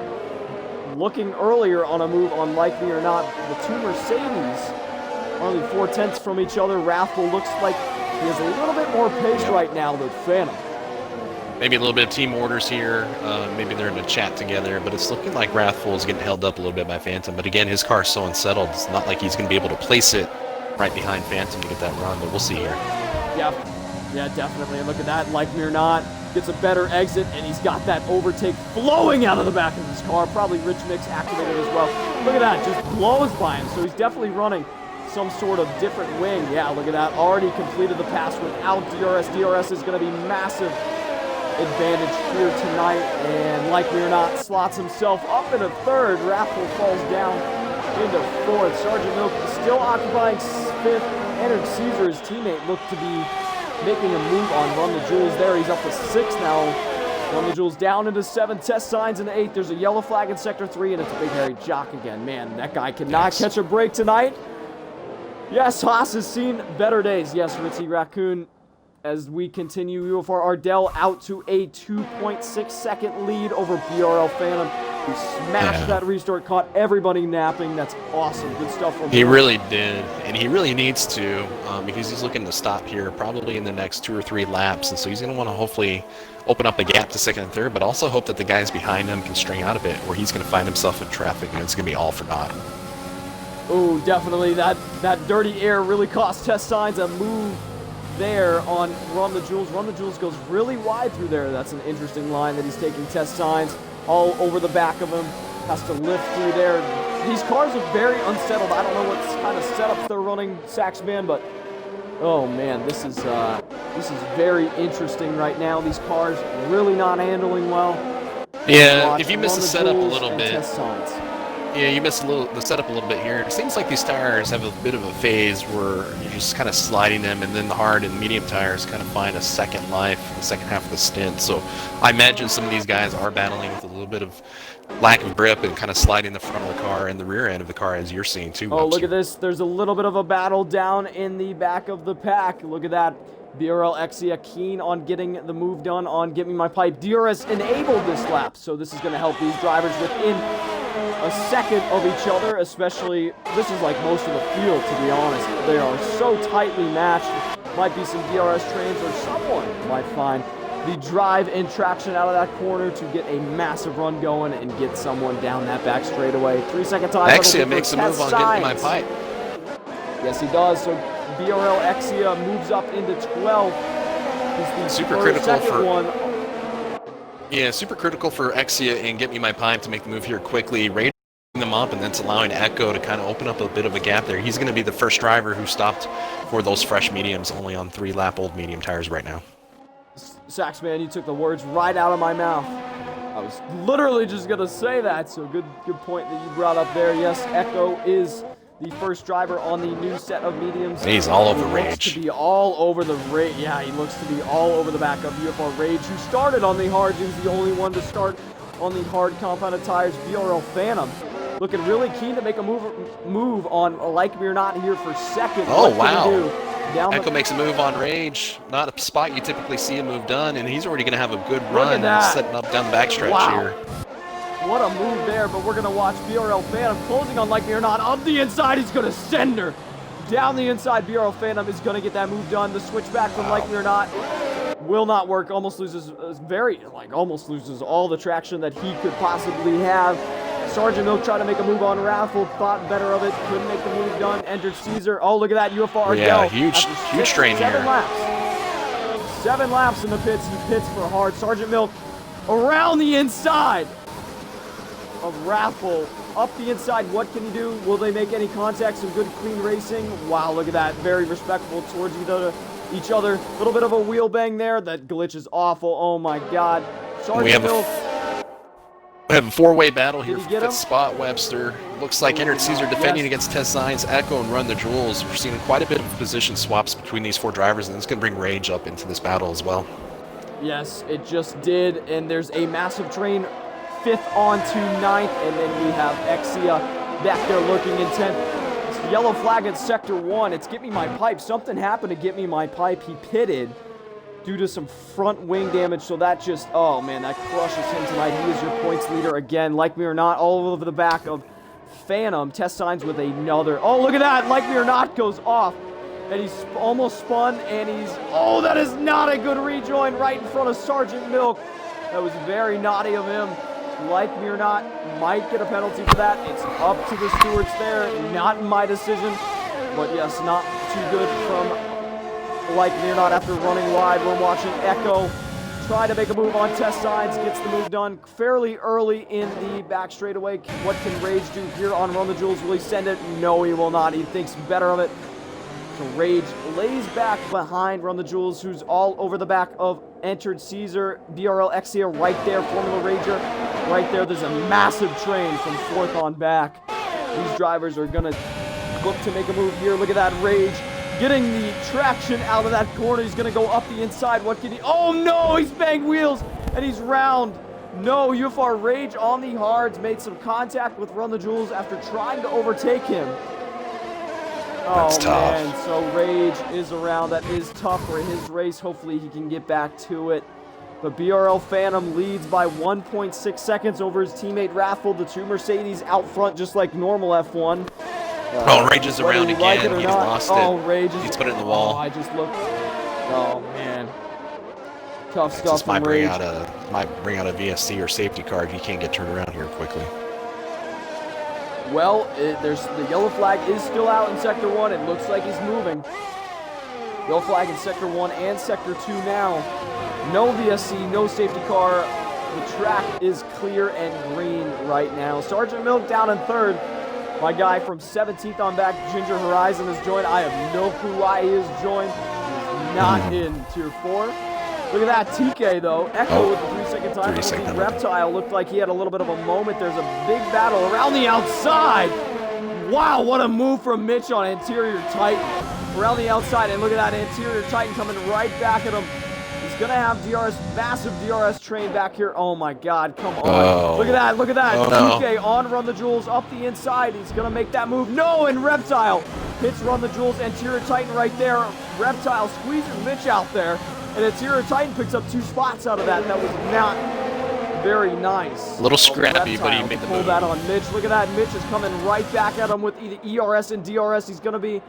looking earlier on a move on Like Me or Not. The two Mercedes only 4/10 from each other. Raffle looks like he has a little bit more pace right now than Phantom. Maybe a little bit of team orders here. Maybe they're in a chat together, but it's looking like Wrathful is getting held up a little bit by Phantom. But again, his car's so unsettled. It's not like he's going to be able to place it right behind Phantom to get that run, but we'll see here. Yeah, definitely. And look at that. Like me or not, gets a better exit, and he's got that overtake flowing out of the back of his car. Probably Rich Mix activated as well. Look at that. Just blows by him. So he's definitely running some sort of different wing. Yeah, look at that. Already completed the pass without DRS. DRS is going to be massive advantage here tonight, and like me or not, slots himself up in a third. Raffle falls down into fourth. Sergeant Milk still occupying fifth. Entered Caesar, his teammate, looked to be making a move on Run the Jewels there. He's up to sixth now. Run the Jewels down into seventh. Test signs in the eighth. There's a yellow flag in sector 3, and it's a Big Hairy Jock again. Man, that guy cannot catch a break tonight. Yes, Haas has seen better days. Yes, Ritzy Raccoon. As we continue, UFR Ardell out to a 2.6-second lead over BRL Phantom. He smashed that restart, caught everybody napping. That's awesome. Good stuff from him. He really did, and he really needs to because he's looking to stop here probably in the next 2 or 3 laps, and so he's going to want to hopefully open up the gap to second and third, but also hope that the guys behind him can string out a bit, or he's going to find himself in traffic, and it's going to be all for naught. Oh, definitely. That dirty air really cost Test Signs a move there on Run the Jewels. Run the Jewels goes really wide through there. That's an interesting line that he's taking Test Signs all over the back of him. Has to lift through there. These cars are very unsettled. I don't know what kind of setups they're running, Saxman, but oh man, this is very interesting right now. These cars really not handling well. Yeah, if you miss the setup a little bit. Test Signs. Yeah, you missed the setup a little bit here. It seems like these tires have a bit of a phase where you're just kind of sliding them, and then the hard and medium tires kind of find a second life in the second half of the stint. So I imagine some of these guys are battling with a little bit of lack of grip and kind of sliding the front of the car and the rear end of the car, as you're seeing too. Oh, look at this. There's a little bit of a battle down in the back of the pack. Look at that. BRL Exia keen on getting the move done on Get Me My Pipe. DRS enabled this lap, so this is going to help these drivers within a second of each other, especially, this is like most of the field, to be honest. They are so tightly matched. Might be some DRS trains, or someone might find the drive and traction out of that corner to get a massive run going and get someone down that back straightaway. 3-second time. Exia makes a move on Get Me My Pipe. Yes, he does. So BRL Exia moves up into 12. He's the super critical for one. Yeah, super critical for Exia and Get Me My Pipe to make the move here quickly, rating them up, and then it's allowing Echo to kind of open up a bit of a gap there. He's going to be the first driver who stopped for those fresh mediums, only on 3-lap-old medium tires right now. Saxman, you took the words right out of my mouth. I was literally just going to say that, so good point that you brought up there. Yes, Echo is the first driver on the new set of mediums. He's all over Rage. Looks to be all over the Rage. Yeah, he looks to be all over the back of UFR Rage, who started on the hards. He was the only one to start on the hard compounded tires. BRL Phantom looking really keen to make a move on Like Me or Not here for second. Oh, wow. Echo makes a move on Rage. Not a spot you typically see a move done, and he's already going to have a good run setting up down the backstretch here. What a move there, but we're going to watch BRL Phantom closing on Like Me or Not. Up the inside, he's going to send her. Down the inside, BRL Phantom is going to get that move done. The switchback from Like Me or Not will not work. Almost loses all the traction that he could possibly have. Sergeant Milk tried to make a move on Raffle, thought better of it, couldn't make the move done. Entered Caesar. Oh, look at that, UFR. Yeah, huge strain here. 7 laps. 7 laps in the pits. He pits for hard. Sergeant Milk around the inside of Raffle. Up the inside, what can he do? Will they make any contact? Some good clean racing. Wow, look at that. Very respectful towards each other. A little bit of a wheel bang there. That glitch is awful. Oh my god. Sergeant Milk. We have a 4-way battle here for 5th spot. Webster looks like Entered Caesar defending against Test Signs, Echo, and Run the Jewels. We're seeing quite a bit of position swaps between these 4 drivers, and it's going to bring Rage up into this battle as well. Yes, it just did, and there's a massive train 5th on to 9th, and then we have Exia back there lurking in 10th. It's yellow flag at Sector 1. It's Get Me My Pipe. Something happened to Get Me My Pipe. He pitted due to some front wing damage, so that just, oh man, that crushes him tonight. He is your points leader again. Like Me or Not, all over the back of Phantom. Test signs with another. Oh, look at that. Like me or not goes off. And he's almost spun, and he's... Oh, that is not a good rejoin right in front of Sergeant Milk. That was very naughty of him. Like me or not, might get a penalty for that. It's up to the stewards there. Not my decision. But yes, not too good from Like me or not after running wide. We're watching Echo try to make a move on test signs. Gets the move done fairly early in the back straightaway. What can Rage do here on Run the Jewels? Will he send it? No, he will not. He thinks better of it. So Rage lays back behind Run the Jewels, who's all over the back of Entered Caesar. BRL Exia right there. Formula Rager right there. There's a massive train from fourth on back. These drivers are going to look to make a move here. Look at that Rage getting the traction out of that corner. He's going to go up the inside. What can he... Oh, no! He's banged wheels, and he's round. No, UFR Rage on the hards made some contact with Run the Jewels after trying to overtake him. That's tough. Man, so Rage is around. That is tough for his race. Hopefully he can get back to it. But BRL Phantom leads by 1.6 seconds over his teammate Raffle. The two Mercedes out front just like normal F1. Rage is around again. Like He's lost it. Rage is... He's put it in the wall. Oh, I just looked. Oh, man. Tough stuff This might from Rage. might bring out a VSC or safety car if you can't get turned around here quickly. Well, there's the yellow flag is still out in Sector 1. It looks like he's moving. Yellow flag in Sector 1 and Sector 2 now. No VSC, no safety car. The track is clear and green right now. Sergeant Milk down in third. My guy from 17th on back, Ginger Horizon, has joined. I have no clue why he is joined. He's not in Tier 4. Look at that TK, though. Echo with the 3-second time. 3-second. Reptile looked like he had a little bit of a moment. There's a big battle around the outside. Wow, what a move from Mitch on Interior Titan. Around the outside, and look at that Interior Titan coming right back at him. He's going to have DRS, massive DRS train back here. Oh, my God, come on. Oh. Look at that, look at that. Oh, TK no. on Run the Jewels up the inside. He's going to make that move. No, and Reptile hits Run the Jewels. Interior Titan right there. Reptile squeezes Mitch out there. And Interior Titan picks up 2 spots out of that. That was not very nice. A little scrappy, but he Reptile made the pulled move. that on Mitch. Look at that. Mitch is coming right back at him with either ERS and DRS. He's going to be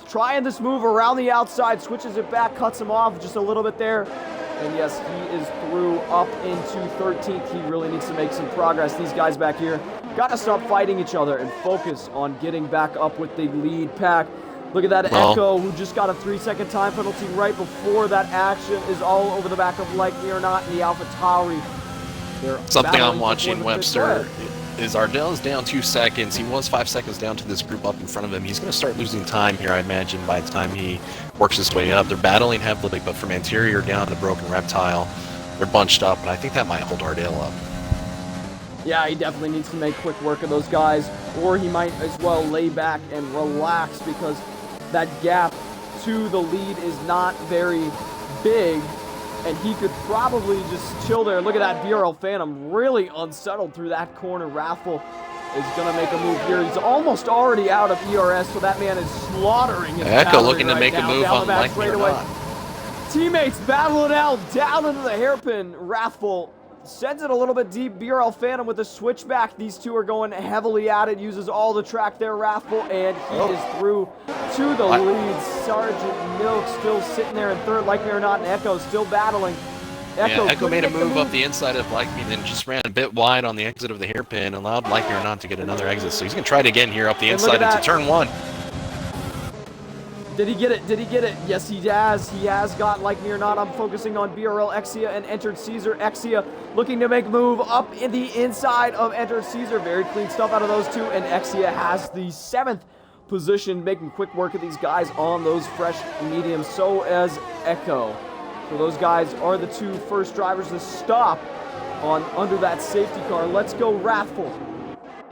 trying this move around the outside. Switches it back, cuts him off just a little bit there. And yes, he is through up into 13th. He really needs to make some progress. These guys back here got to stop fighting each other and focus on getting back up with the lead pack. Look at that Echo, who just got a 3-second time penalty right before that action, is all over the back of Like Me or Not in the Alpha Tauri. Something I'm watching, Webster, is Ardell's down 2 seconds. He was 5 seconds down to this group up in front of him. He's going to start losing time here, I imagine, by the time he works his way up. They're battling heavily, but from Interior down to Broken Reptile, they're bunched up, and I think that might hold Ardell up. Yeah, he definitely needs to make quick work of those guys, or he might as well lay back and relax because that gap to the lead is not very big, and he could probably just chill there. Look at that BRL Phantom, really unsettled through that corner. Raffle is going to make a move here. He's almost already out of ERS, so that man is slaughtering his Echo battery looking to right make now, a move down the on back Like Me or straightaway. Not. Teammates battling out down into the hairpin. Raffle sends it a little bit deep. BRL Phantom with the switchback. These two are going heavily at it. Uses all the track there, Raffle, and he is through to the lead. Sergeant Milk still sitting there in third. Like Me or Not, and Echo still battling. Echo made a move up the inside of Like Me, then just ran a bit wide on the exit of the hairpin, allowed Like Me or Not to get another exit. So he's going to try it again here up the inside into turn 1. Did he get it? Did he get it? Yes, he has. He has got Like Me or Not. I'm focusing on BRL Exia and Entered Caesar. Exia looking to make a move up in the inside of Entered Caesar. Very clean stuff out of those two. And Exia has the 7th position, making quick work of these guys on those fresh mediums. So as Echo. So those guys are the 2 first drivers to stop on under that safety car. Let's go Raffle.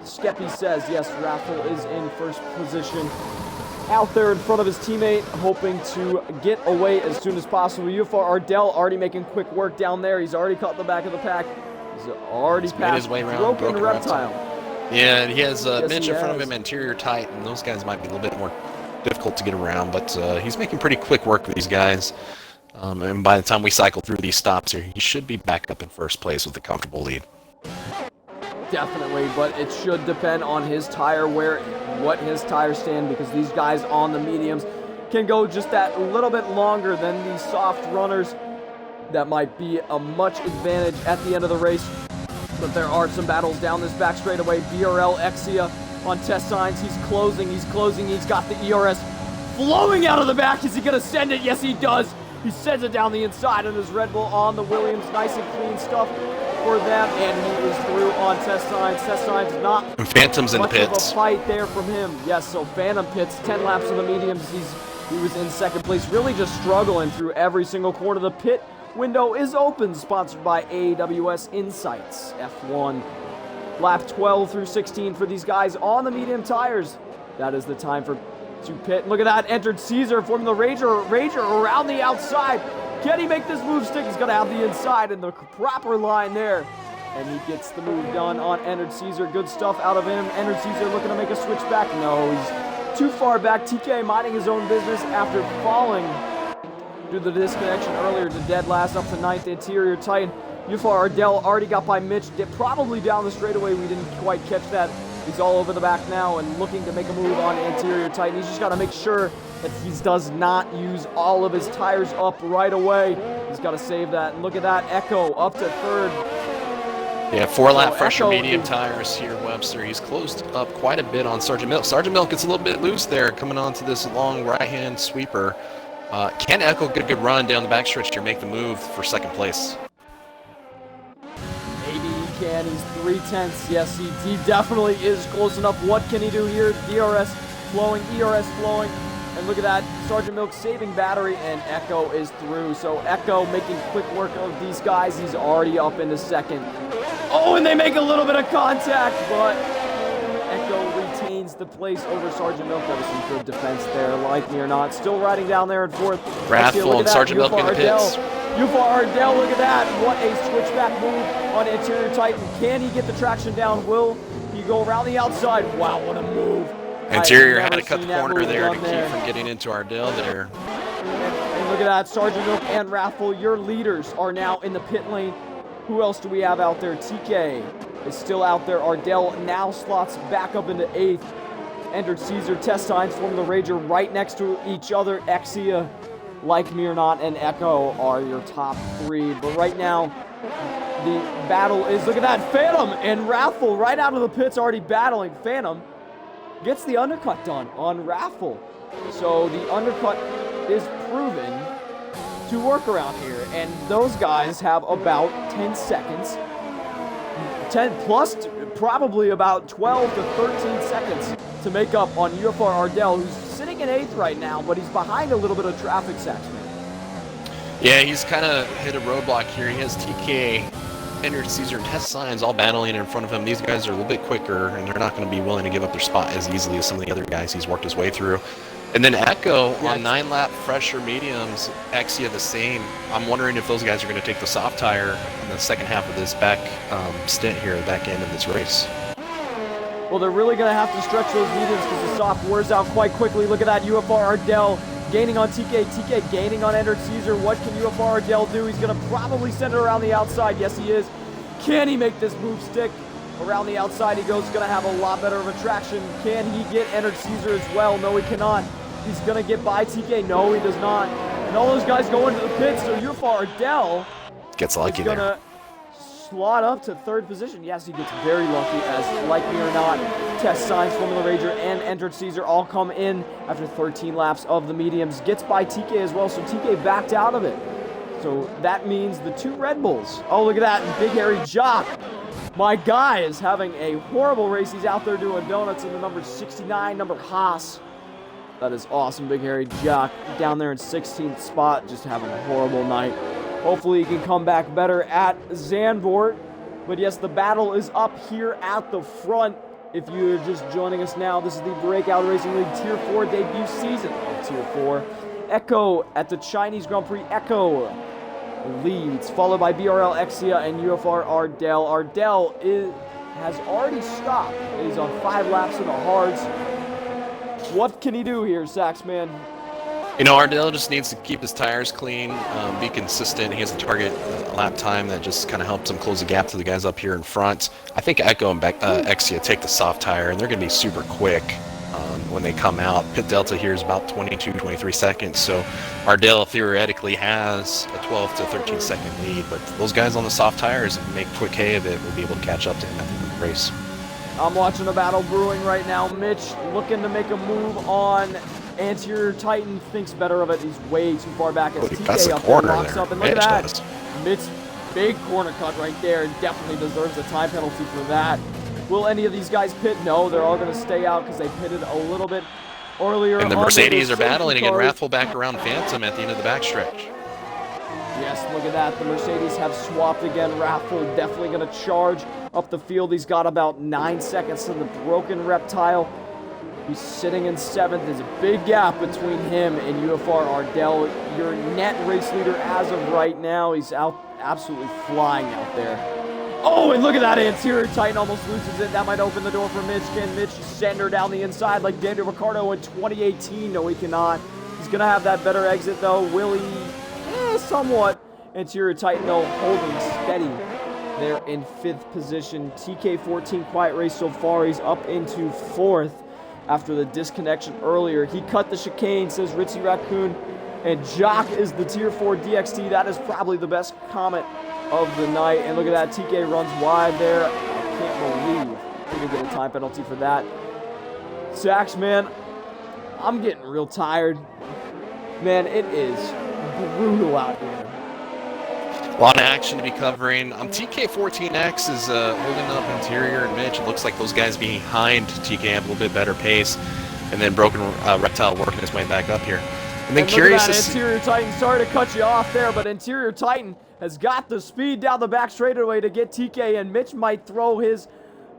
Skeppy says, yes, Raffle is in first position. Out there in front of his teammate, hoping to get away as soon as possible. UFR Ardell already making quick work down there. He's already caught the back of the pack. He's already made his way around Broken Reptile. Yeah, he has Mitch in front of him, Interior Titan. Those guys might be a little bit more difficult to get around, but he's making pretty quick work with these guys. And by the time we cycle through these stops here, he should be back up in first place with a comfortable lead. definitely, but it should depend on his tire, what his tires stand, because these guys on the mediums can go just that little bit longer than these soft runners. That might be a much advantage at the end of the race, but there are some battles down this back straightaway. BRL Exia on test signs. He's closing. He's got the ERS flowing out of the back. Is he going to send it? Yes, he does. He sends it down the inside, and his Red Bull on the Williams. Nice and clean stuff for them, and he is through on test signs. Test signs not and Phantom's in the much of pits. a fight there from him. Yes, so Phantom pits, 10 laps of the mediums. He was in second place, really just struggling through every single corner. The pit window is open, sponsored by AWS Insights. F1, lap 12 through 16 for these guys on the medium tires. That is the time to pit. Look at that, entered Caesar forming the Rager around the outside. Can he make this move stick? He's going to have the inside and the proper line there. And he gets the move done on entered Caesar. Good stuff out of him. Entered Caesar looking to make a switch back. No, he's too far back. TK minding his own business after falling due to the disconnection earlier to dead last up to 9th interior tight. Ufar Ardell already got by Mitch. Probably down the straightaway. We didn't quite catch that. He's all over the back now and looking to make a move on anterior tight. He's just got to make sure that he does not use all of his tires up right away. He's got to save that. And look at that. Echo up to third. Yeah, 4-lap fresher Echo medium tires here, Webster. He's closed up quite a bit on Sergeant Milk. Sergeant Milk gets a little bit loose there coming onto this long right-hand sweeper. Can Echo get a good run down the backstretch here, make the move for second place? Maybe he can. He's 3/10. Yes, he definitely is close enough. What can he do here? DRS flowing, ERS flowing. And look at that. Sergeant Milk saving battery, and Echo is through. So Echo making quick work of these guys. He's already up into second. Oh, and they make a little bit of contact, but Echo retains the place over Sergeant Milk. That was some good defense there, like me or not. Still riding down there in fourth. Raffle and Sergeant Milk in the pits. Ufar Ardell, look at that. What a switchback move on interior Titan. Can he get the traction down? Will he go around the outside? Wow, what a move. Interior had to cut the corner there to keep from getting into Ardell there. And look at that. Sergeant Milk and Raffle, your leaders are now in the pit lane. Who else do we have out there? TK is still out there. Ardell now slots back up into 8th. Entered Caesar. Test signs forming the Rager right next to each other. Exia, like me or not, and Echo are your top 3. But right now, the battle is, look at that, Phantom and Raffle right out of the pits already battling. Phantom gets the undercut done on Raffle. So the undercut is proven to work around here, and those guys have about 10 seconds, 10 plus probably about 12 to 13 seconds to make up on Ufar Ardell, who's sitting in 8th right now, but he's behind a little bit of traffic, Saxman. Yeah, he's kind of hit a roadblock here. He has TK, Entered Caesar, and Test Signs all battling in front of him. These guys are a little bit quicker, and they're not going to be willing to give up their spot as easily as some of the other guys he's worked his way through. And then Echo on 9-lap fresher mediums, Exia the same. I'm wondering if those guys are going to take the soft tire in the second half of this back stint here, the back end of this race. Well, they're really going to have to stretch those mediums because the soft wears out quite quickly. Look at that, Ufar Ardell gaining on TK, TK gaining on Entered Caesar. What can Ufar Ardell do? He's going to probably send it around the outside. Yes, he is. Can he make this move stick? Around the outside he goes, going to have a lot better of a traction. Can he get Entered Caesar as well? No, he cannot. He's going to get by TK. No, he does not. And all those guys go into the pits, so Ufar Ardell gets lucky there. He's going to slot up to 3rd position. Yes, he gets very lucky, as like me or not, Test Signs, Formula Rager, and Entered Caesar all come in after 13 laps of the mediums. Gets by TK as well, so TK backed out of it. So that means the 2 Red Bulls. Oh, look at that, and Big Hairy Jock. My guy is having a horrible race. He's out there doing donuts in the number 69, number Haas. That is awesome. Big Hairy Jock down there in 16th spot, just having a horrible night. Hopefully he can come back better at Zandvoort. But yes, the battle is up here at the front. If you're just joining us now, this is the Breakout Racing League Tier 4 debut season of Tier 4. Echo at the Chinese Grand Prix. Echo leads, followed by BRL Exia and Ufar Ardell. Ardell has already stopped. He's on 5 laps in the hards. What can he do here, Saxman? You know, Ardell just needs to keep his tires clean, be consistent. He has a target lap time that just kind of helps him close the gap to the guys up here in front. I think Echo and Exia take the soft tire, and they're going to be super quick when they come out. Pit delta here is about 22, 23 seconds, so Ardell theoretically has a 12 to 13 second lead, but those guys on the soft tires, if they make quick hay of it, will be able to catch up to him at the end of the race. I'm watching a battle brewing right now. Mitch looking to make a move on anterior Titan, thinks better of it. He's way too far back as TK up there, locks up, and look at that. Mitch, big corner cut right there, and definitely deserves a time penalty for that. Will any of these guys pit? No, they're all going to stay out because they pitted a little bit earlier. And the Mercedes are battling again. Wrathful back around Phantom at the end of the backstretch. Yes, look at that. The Mercedes have swapped again. Wrathful definitely going to charge up the field. He's got about 9 seconds to the broken Reptile. He's sitting in 7th. There's a big gap between him and UFR Ardell. Your net race leader as of right now. He's out, absolutely flying out there. Oh, and look at that. Anterior Titan almost loses it. That might open the door for Mitch. Can Mitch send her down the inside like Daniel Ricciardo in 2018? No, he cannot. He's going to have that better exit, though. Will he? Somewhat. Anterior Titan, though, holding steady there in 5th position. TK14 quiet race so far. He's up into 4th after the disconnection earlier. He cut the chicane, says Ritzy Raccoon. And Jock is the Tier 4 DXT. That is probably the best comment of the night. And look at that. TK runs wide there. I can't believe he didn't get a time penalty for that. Sax, man, I'm getting real tired. Man, it is brutal out here. A lot of action to be covering. TK14X is holding up interior and Mitch. It looks like those guys behind TK have a little bit better pace. And then Broken Reptile working his way back up here. And then curious to see. Interior Titan, sorry to cut you off there, but Interior Titan has got the speed down the back straightaway to get TK, and Mitch might throw his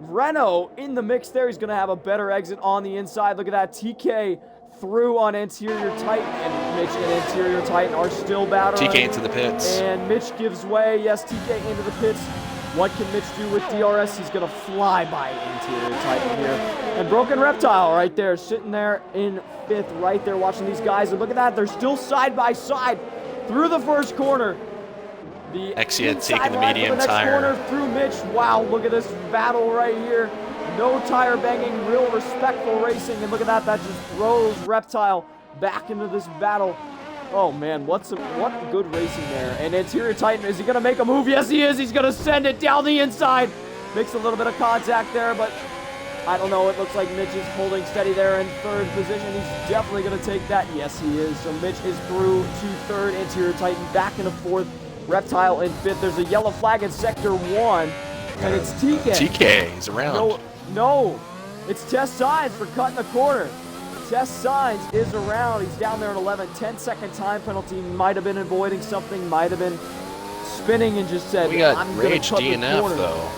Renault in the mix there. He's going to have a better exit on the inside. Look at that. TK through on Anterior Titan, and Mitch and Anterior Titan are still battling. TK into the pits. And Mitch gives way. Yes, TK into the pits. What can Mitch do with DRS? He's going to fly by Anterior Titan here. And Broken Reptile right there, sitting there in 5th, right there watching these guys. And look at that, they're still side by side through the first corner. The Exia taking the medium tire. Corner through Mitch. Wow, look at this battle right here. No tire banging, real respectful racing. And look at that, that just throws Reptile back into this battle. Oh man, what good racing there. And Anterior Titan, is he going to make a move? Yes, he is. He's going to send it down the inside. Makes a little bit of contact there, but I don't know. It looks like Mitch is holding steady there in 3rd position. He's definitely going to take that. Yes, he is. So Mitch is through to 3rd. Anterior Titan back into 4th. Reptile in 5th. There's a yellow flag in Sector 1, and it's TK. TK is around. No, it's Test Signs for cutting the corner. Test Signs is around. He's down there at 11. 10-second time penalty. Might have been avoiding something. Might have been spinning and just said, we got I'm Rage cut DNF, the though.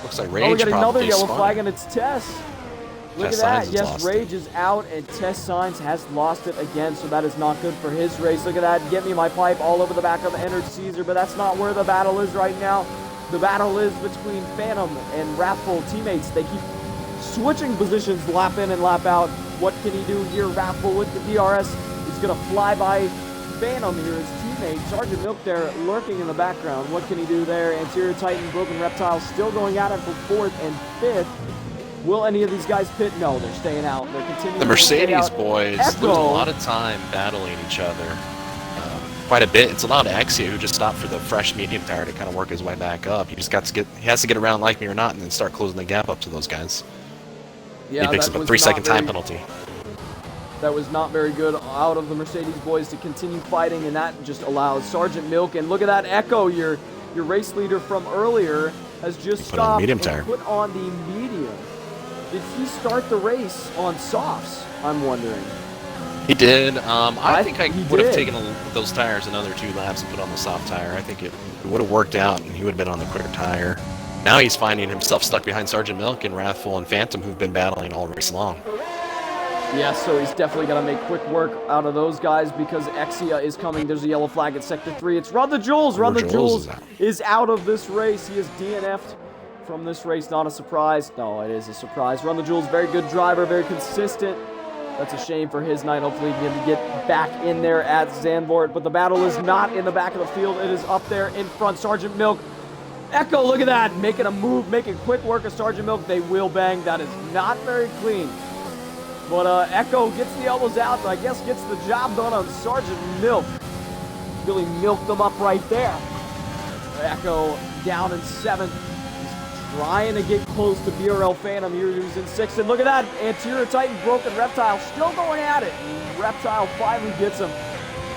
Looks like Rage we got another yellow spun. flag, and it's Test. Look Test at that. Signs Yes, Rage is out, and Test Signs has lost it again, so that is not good for his race. Look at that. Get me my pipe all over the back of Ennard Caesar, but that's not where the battle is right now. The battle is between Phantom and Wrathful teammates. They keep switching positions, lap in and lap out. What can he do here? Wrathful with the DRS. He's going to fly by Phantom here, his teammate. Sergeant Milk there lurking in the background. What can he do there? Anterior Titan, Broken Reptile still going at it for 4th and 5th. Will any of these guys pit? No, they're staying out. They're continuing the Mercedes boys Echo. lose a lot of time battling each other. Quite a bit. It's a lot of Exia who just stopped for the fresh medium tire to kind of work his way back up. He has to get around Like Me or Not and then start closing the gap up to those guys. Yeah, he picks up a 3-second time penalty. That was not very good out of the Mercedes boys to continue fighting, and that just allows Sergeant Milk. And look at that, Echo, your race leader from earlier, has just stopped medium and tire. put on the medium. Did he start the race on softs? I'm wondering. He did. I think I he would have did. taken those tires another 2 laps and put on the soft tire. I think it would have worked out, and he would have been on the quicker tire. Now he's finding himself stuck behind Sergeant Milk and Wrathful and Phantom, who've been battling all race long. Yeah, so he's definitely going to make quick work out of those guys because Exia is coming. There's a yellow flag at Sector 3. It's Run the Jules. Run the Jules is out of this race. He is DNF'd from this race. Not a surprise. No, it is a surprise. Run the Jules, very good driver, very consistent. That's a shame for his night. Hopefully he can get back in there at Zandvoort. But the battle is not in the back of the field. It is up there in front. Sergeant Milk. Echo, look at that. Making a move, making quick work of Sergeant Milk. They will bang. That is not very clean. But Echo gets the elbows out, but I guess gets the job done on Sergeant Milk. Really milked them up right there. Echo down in 7th. He's trying to get close to BRL Phantom here, who's in 6th. And look at that. Anterior Titan, Broken Reptile still going at it. And Reptile finally gets him.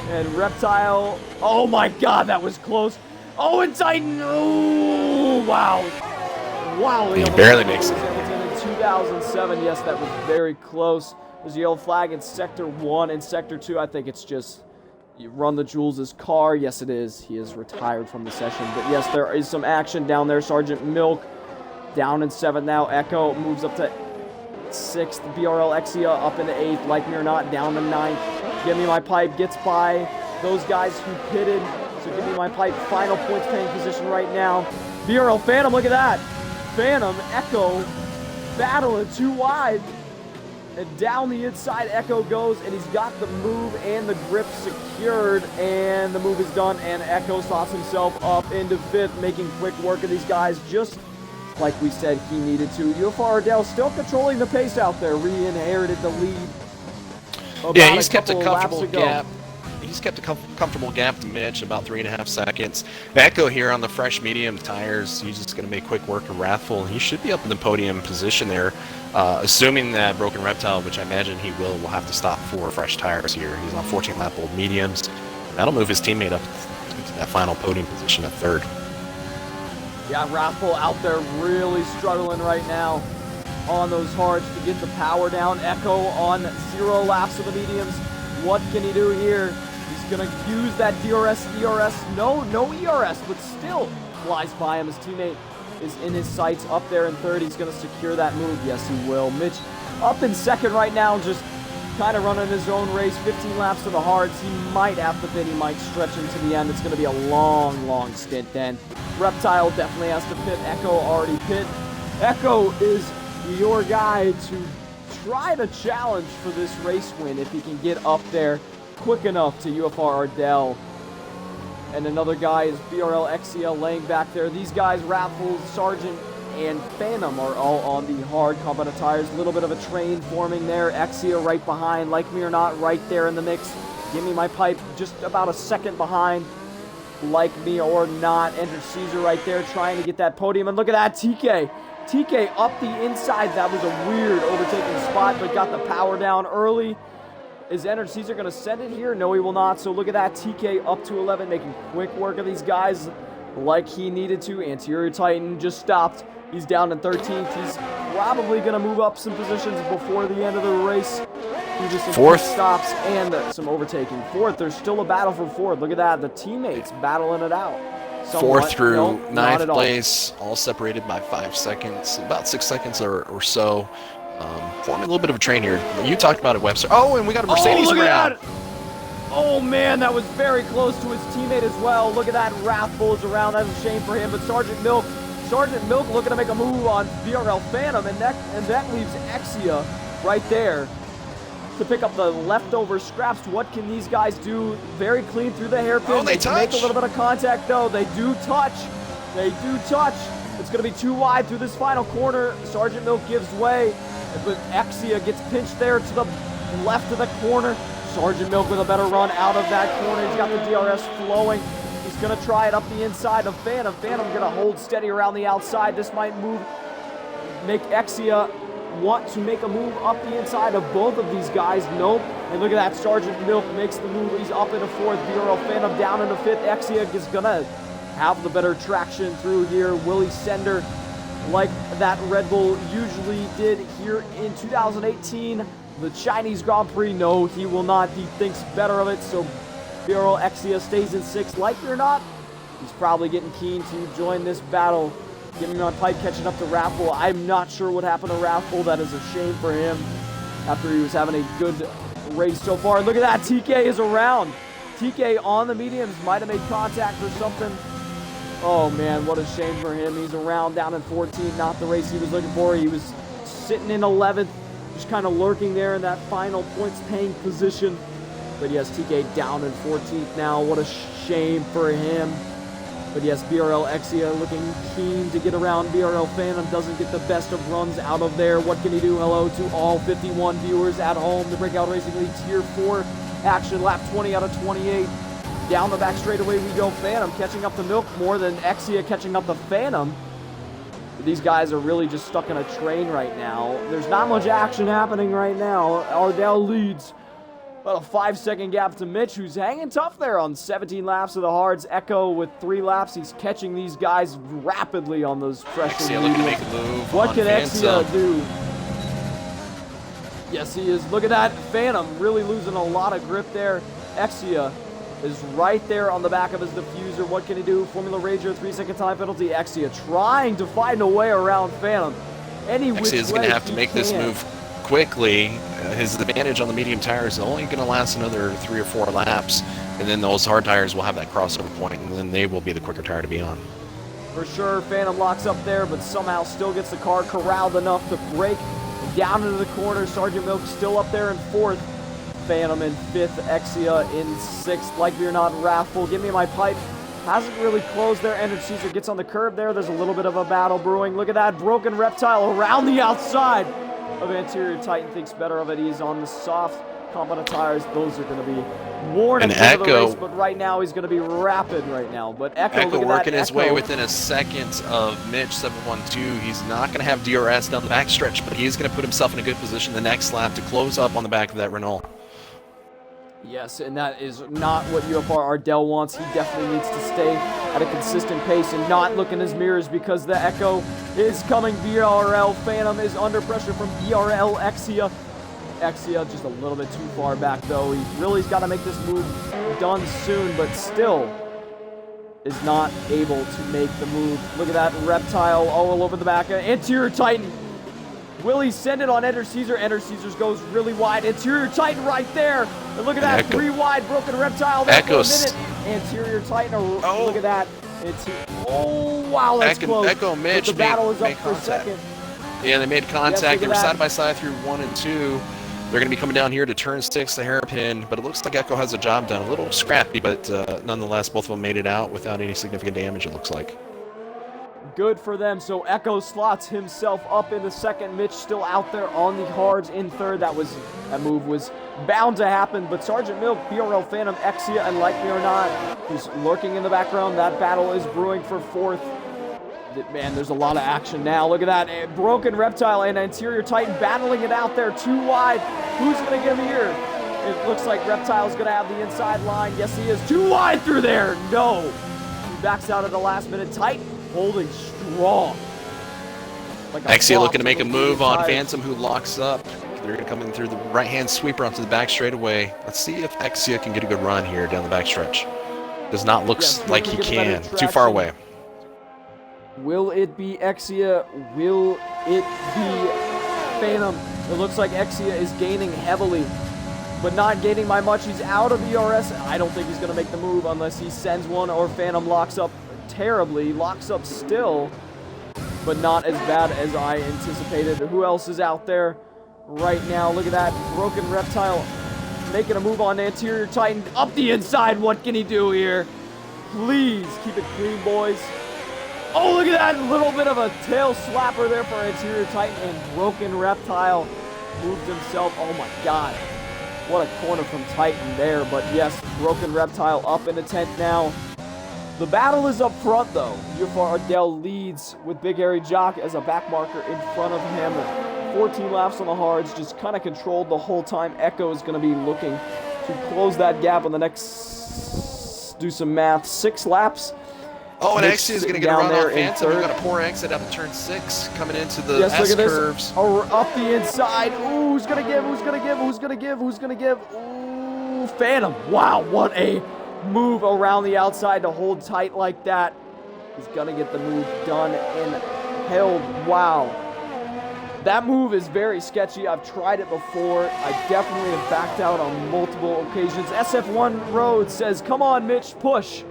And Reptile, oh my God, that was close. Oh, and Titan, oh, wow. Wow. He barely makes it. In 2007, yes, that was very close. There's a yellow flag in Sector 1 and Sector 2. I think it's just, you run the Jules' car. Yes, it is. He is retired from the session. But yes, there is some action down there. Sergeant Milk down in 7th now. Echo moves up to 6th. BRL Exia up into 8th. Like me or not, down to 9th. Give Me My Pipe gets by those guys who pitted. So Give Me My Pipe, final points paying position right now. BRL Phantom, look at that. Phantom, Echo, battling 2 wide. And down the inside, Echo goes, and he's got the move and the grip secured, and the move is done, and Echo slots himself up into 5th, making quick work of these guys, just like we said he needed to. UFR Ardell still controlling the pace out there, re-inherited the lead. Yeah, he's kept a comfortable gap. He's kept a comfortable gap to Mitch, about 3.5 seconds. Echo here on the fresh medium tires. He's just going to make quick work of Wrathful. He should be up in the podium position there, assuming that Broken Reptile, which I imagine he will have to stop for fresh tires here. He's on 14-lap old mediums. That'll move his teammate up into that final podium position at 3rd. Yeah, Wrathful out there really struggling right now on those hards to get the power down. Echo on 0 laps of the mediums. What can he do here? He's going to use that DRS, ERS. No ERS, but still flies by him. His teammate is in his sights up there in 3rd. He's going to secure that move. Yes, he will. Mitch up in 2nd right now, just kind of running his own race. 15 laps to the hards. He might have the pit. He might stretch him to the end. It's going to be a long stint then. Reptile definitely has to pit. Echo already pit. Echo is your guy to try to challenge for this race win if he can get up there quick enough to UFR Ardell. And another guy is BRL XCL laying back there. These guys, Raffles, Sargent, and Phantom are all on the hard combat tires. A little bit of a train forming there. Exia right behind. Like Me or Not right there in the mix. Give Me My Pipe just about a second behind. Like Me or Not. Enter Caesar right there trying to get that podium. And look at that, TK. TK up the inside. That was a weird overtaking spot, but got the power down early. Is Enter Caesar going to send it here? No, he will not. So look at that. TK up to 11, making quick work of these guys like he needed to. Anterior Titan just stopped. He's down in 13th. He's probably going to move up some positions before the end of the race. Just some 4th stops and some overtaking. 4th, there's still a battle for 4th. Look at that. The teammates battling it out. 4th through 9th place, all separated by 5 seconds, about 6 seconds or so. Forming a little bit of a train here. You talked about it, Webster. Oh, and we got a Mercedes around. Oh, man, that was very close to his teammate as well. Look at that. Wrathful is around. That's a shame for him. But Sergeant Milk looking to make a move on BRL Phantom, and that leaves Exia right there to pick up the leftover scraps. What can these guys do? Very clean through the hairpin. Oh, they make a little bit of contact, though. They do touch. It's going to be too wide through this final corner. Sergeant Milk gives way, but Exia gets pinched there to the left of the corner. Sergeant Milk with a better run out of that corner. He's got the DRS flowing. He's going to try it up the inside of Phantom. Phantom going to hold steady around the outside. This might make Exia want to make a move up the inside of both of these guys. Nope. And look at that. Sergeant Milk makes the move. He's up into 4th. BRL Phantom down into 5th. Exia is going to have the better traction through here. Willie Sender, like that Red Bull usually did here in 2018. The Chinese Grand Prix, no, he will not. He thinks better of it. So BRL Exia stays in 6th. Like it or not, he's probably getting keen to join this battle. Give Me My Pipe catching up to Raffle. I'm not sure what happened to Raffle. That is a shame for him after he was having a good race so far. Look at that. TK is around. TK on the mediums. Might have made contact or something. Oh, man, what a shame for him. He's around down in 14. Not the race he was looking for. He was sitting in 11th. just kind of lurking there in that final points-paying position. But yes, TK down in 14th now. What a shame for him. But yes, BRL Exia looking keen to get around. BRL Phantom doesn't get the best of runs out of there. What can he do? Hello to all 51 viewers at home. The Breakout Racing League Tier 4 action, lap 20 out of 28. Down the back straightaway we go. Phantom catching up the Milk more than Exia catching up the Phantom. These guys are really just stuck in a train right now. There's not much action happening right now. Ardell leads. About a 5-second gap to Mitch, who's hanging tough there on 17 laps of the hards. Echo with 3 laps. He's catching these guys rapidly on those pressure. Exia looking to make a move. What can Exia do? Yes, he is. Look at that. Phantom really losing a lot of grip there. Exia is right there on the back of his diffuser. What can he do? Formula Rager, 3-second time penalty. Exia trying to find a way around Phantom. Exia is going to have to make this move quickly. His advantage on the medium tires is only going to last another 3 or 4 laps, and then those hard tires will have that crossover point, and then they will be the quicker tire to be on. For sure, Phantom locks up there, but somehow still gets the car corralled enough to break down into the corner. Sergeant Milk still up there in 4th. Phantom in 5th. Exia in 6th. Like me or not, Wrathful, give me my pipe. Hasn't really closed there. Ender Caesar gets on the curb there. There's a little bit of a battle brewing. Look at that broken reptile around the outside of Anterior Titan. Thinks better of it. He's on the soft competent tires. Those are going to be worn at the end of the race, but right now he's going to be rapid right now. But Echo working his way within a second of Mitch 712. He's not going to have DRS down the backstretch, but he's going to put himself in a good position the next lap to close up on the back of that Renault. Yes, and that is not what UFR Ardell wants. He definitely needs to stay at a consistent pace and not look in his mirrors, because the Echo is coming. BRL Phantom is under pressure from BRL Exia. Exia just a little bit too far back, though. He really's got to make this move done soon, but still is not able to make the move. Look at that reptile all over the back. Interior Titan. Will he send it on Ender Caesar? Ender Caesar goes really wide. Interior Titan right there. And look at that, Echo. 3 wide broken reptile there Echo. for a minute. Anterior Titan, look at that. Oh, wow, that's close. Echo Mitch but the battle is up for contact. second. Yeah, they made contact. Yes, they were side by side through 1 and 2. They're going to be coming down here to turn 6, the hairpin, but it looks like Echo has the job done. A little scrappy, but nonetheless, both of them made it out without any significant damage, it looks like. Good for them. So Echo slots himself up in the second. Mitch still out there on the hards in third. That move was bound to happen, but Sergeant Milk, BRL Phantom, Exia, and Like Me or Not, who's lurking in the background. That battle is brewing for 4th. Man, there's a lot of action now. Look at that. A broken reptile and Anterior Titan battling it out there. 2 wide. Who's going to give here? It looks like Reptile's going to have the inside line. Yes, he is. 2 wide through there. No. He backs out at the last minute. Titan holding strong. Like Exia looking to make a move on Phantom, who locks up. They're going to come in through the right-hand sweeper onto the back straightaway. Let's see if Exia can get a good run here down the backstretch. Does not look like he can. Too far away. Will it be Exia? Will it be Phantom? It looks like Exia is gaining heavily, but not gaining by much. He's out of ERS. I don't think he's going to make the move unless he sends one or Phantom locks up terribly. Locks up still, but not as bad as I anticipated. Who else is out there right now? Look at that broken reptile making a move on Anterior Titan up the inside. What can he do here? Please keep it clean, boys. Oh, look at that little bit of a tail slapper there for Anterior Titan, and broken reptile moved himself. Oh my god, what a corner from Titan there. But yes, broken reptile up in the 10th now. The battle is up front, though. UFR Ardell leads with Big Hairy Jock as a back marker in front of him. 14 laps on the hards, just kind of controlled the whole time. Echo is going to be looking to close that gap on the next, do some math, 6 laps. Oh, and Exia is going to get around on Phantom. We've got a poor exit out of turn 6 coming into the S-curves. Oh, up the inside. Ooh, who's going to give? Who's going to give? Who's going to give? Who's going to give? Ooh, Phantom. Wow, what a move around the outside to hold tight like that. He's going to get the move done and held. Wow. That move is very sketchy. I've tried it before. I definitely have backed out on multiple occasions. SF1 Road says, come on, Mitch, push.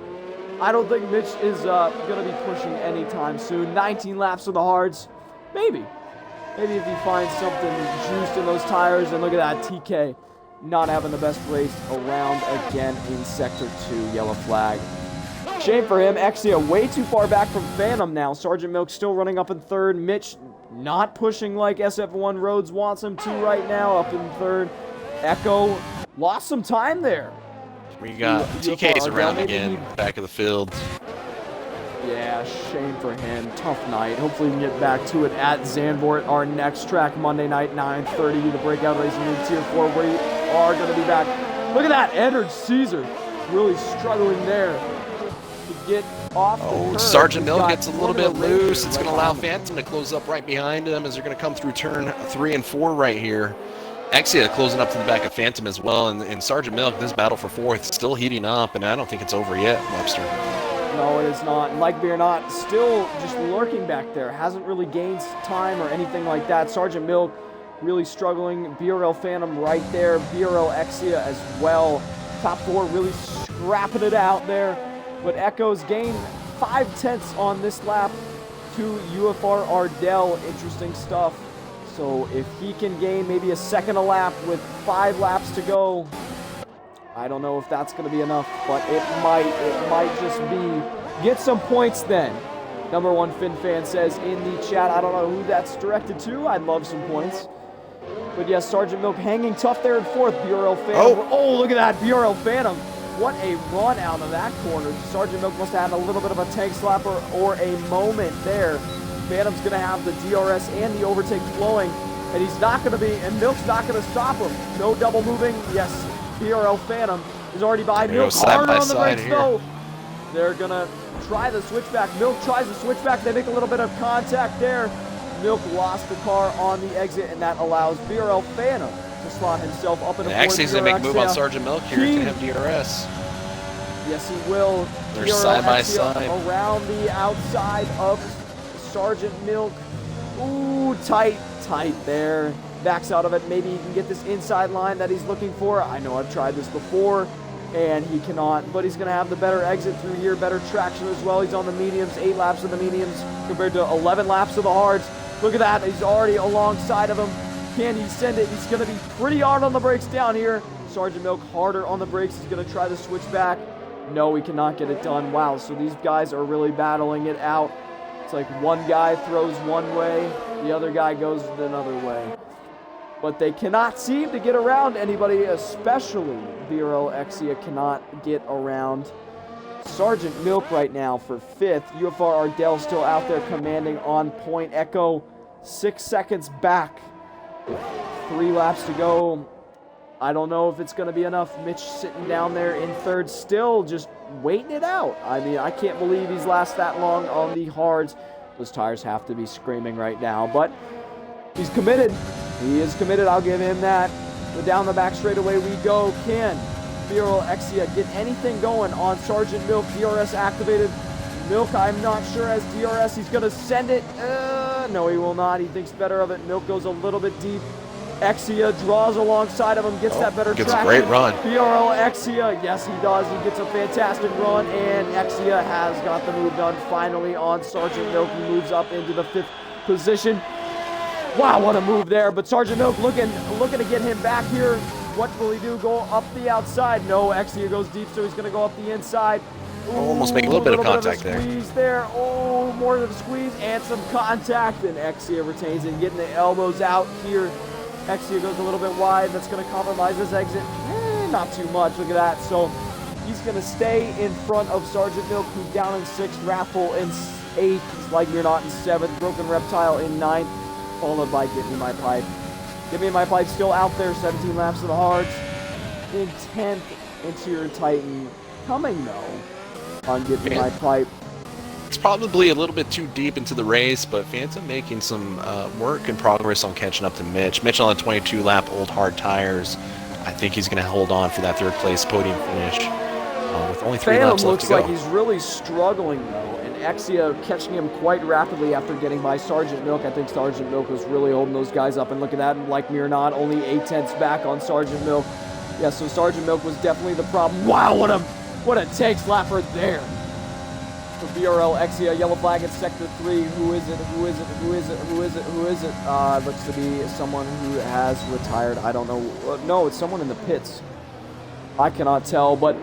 I don't think Mitch is going to be pushing anytime soon. 19 laps of the hards. Maybe. Maybe if he finds something juiced in those tires. And look at that, TK not having the best race around again in Sector 2, yellow flag. Shame for him. Exia way too far back from Phantom now. Sergeant Milk still running up in third. Mitch not pushing like SF1 Rhodes wants him to right now, up in third. Echo lost some time there. We got TK's around again, back of the field. Yeah, shame for him. Tough night. Hopefully we can get back to it at Zandvoort, our next track, Monday night, 9:30, the Breakout Racing League Tier 4. We are going to be back. Look at that, Edward Caesar really struggling there to get off the curve. Sergeant Mill gets a little bit loose. It's going to allow Phantom to close up right behind him as they're going to come through turn 3 and 4 right here. Exia closing up to the back of Phantom as well, and Sergeant Milk, this battle for 4th, still heating up, and I don't think it's over yet, Webster. No, it is not. And like Beer Not, still just lurking back there. Hasn't really gained time or anything like that. Sergeant Milk really struggling. BRL Phantom right there. BRL Exia as well. Top 4 really scrapping it out there. But Echo's gained 5/10 on this lap to UFR Ardell. Interesting stuff. So if he can gain maybe a second a lap with 5 laps to go, I don't know if that's going to be enough, but it might just be. Get some points then. Number 1 Finn fan says in the chat. I don't know who that's directed to. I'd love some points. But yes, Sergeant Milk hanging tough there in 4th. BRL Phantom. Oh, look at that. BRL Phantom. What a run out of that corner. Sergeant Milk must have had a little bit of a tank slapper or a moment there. Phantom's going to have the DRS and the overtake flowing. And he's not going to be, and Milk's not going to stop him. No double moving. Yes, BRL Phantom is already by Milk. Hard on the brakes though. They're going to try the switchback. Milk tries the switchback. They make a little bit of contact there. Milk lost the car on the exit, and that allows BRL Phantom to slot himself up in a 4th. Actually, he's going to make a move on Sergeant Milk here. He's going to have DRS. Yes, he will. They're side by side. Around the outside of Sergeant Milk. Ooh, tight there. Backs out of it. Maybe he can get this inside line that he's looking for. I know I've tried this before, and he cannot, but he's going to have the better exit through here, better traction as well. He's on the mediums, 8 laps of the mediums compared to 11 laps of the hards. Look at that. He's already alongside of him. Can he send it? He's going to be pretty hard on the brakes down here. Sergeant Milk harder on the brakes. He's going to try to switch back. No, he cannot get it done. Wow, so these guys are really battling it out. It's like one guy throws one way, the other guy goes another way. But they cannot seem to get around anybody, especially BRL Exia cannot get around Sergeant Milk right now for 5th. UFR Ardell still out there commanding on point. Echo 6 seconds back. 3 laps to go. I don't know if it's going to be enough. Mitch sitting down there in 3rd, still just waiting it out. I mean, I can't believe he's lasted that long on the hards. Those tires have to be screaming right now, but he's committed. He is committed. I'll give him that. But down the back straightaway we go. Can BRL Exia get anything going on Sergeant Milk? DRS activated. Milk, I'm not sure, has DRS. He's going to send it. No, he will not. He thinks better of it. Milk goes a little bit deep. Exia draws alongside of him, gets that better traction. Gets a great run. BRL Exia, yes he does. He gets a fantastic run, and Exia has got the move done finally on Sergeant Milk. He moves up into the 5th position. Wow, what a move there. But Sergeant Milk looking to get him back here. What will he do? Go up the outside? No, Exia goes deep, so he's going to go up the inside. Ooh, almost making a little bit of contact there. Squeeze there. Oh, more of a squeeze and some contact, and Exia retains it, getting the elbows out here. Exia goes a little bit wide. That's going to compromise his exit. Not too much. Look at that. So he's going to stay in front of Sergeant Milk, who's down in 6th. Raffle in 8th. Like You're Not in 7th. Broken Reptile in 9th. Followed by Get Me My Pipe. Get Me My Pipe still out there. 17 laps of the hards. In 10th, Interior Titan. Coming, though, on Get Me My Pipe. It's probably a little bit too deep into the race, but Phantom making some work and progress on catching up to Mitch. Mitch on the 22-lap old hard tires. I think he's going to hold on for that 3rd place podium finish with only 3 laps left to go. Phantom looks like he's really struggling, though, and Exia catching him quite rapidly after getting by Sergeant Milk. I think Sergeant Milk was really holding those guys up, and look at that, like me or not, only 8/10 back on Sergeant Milk. Yeah, so Sergeant Milk was definitely the problem. Wow, what a tank slapper there. for BRL Exia. Yellow flag at sector 3. Who is it? Who is it? Who is it? Who is it? Who is it? Looks to be someone who has retired. I don't know. No, it's someone in the pits. I cannot tell, but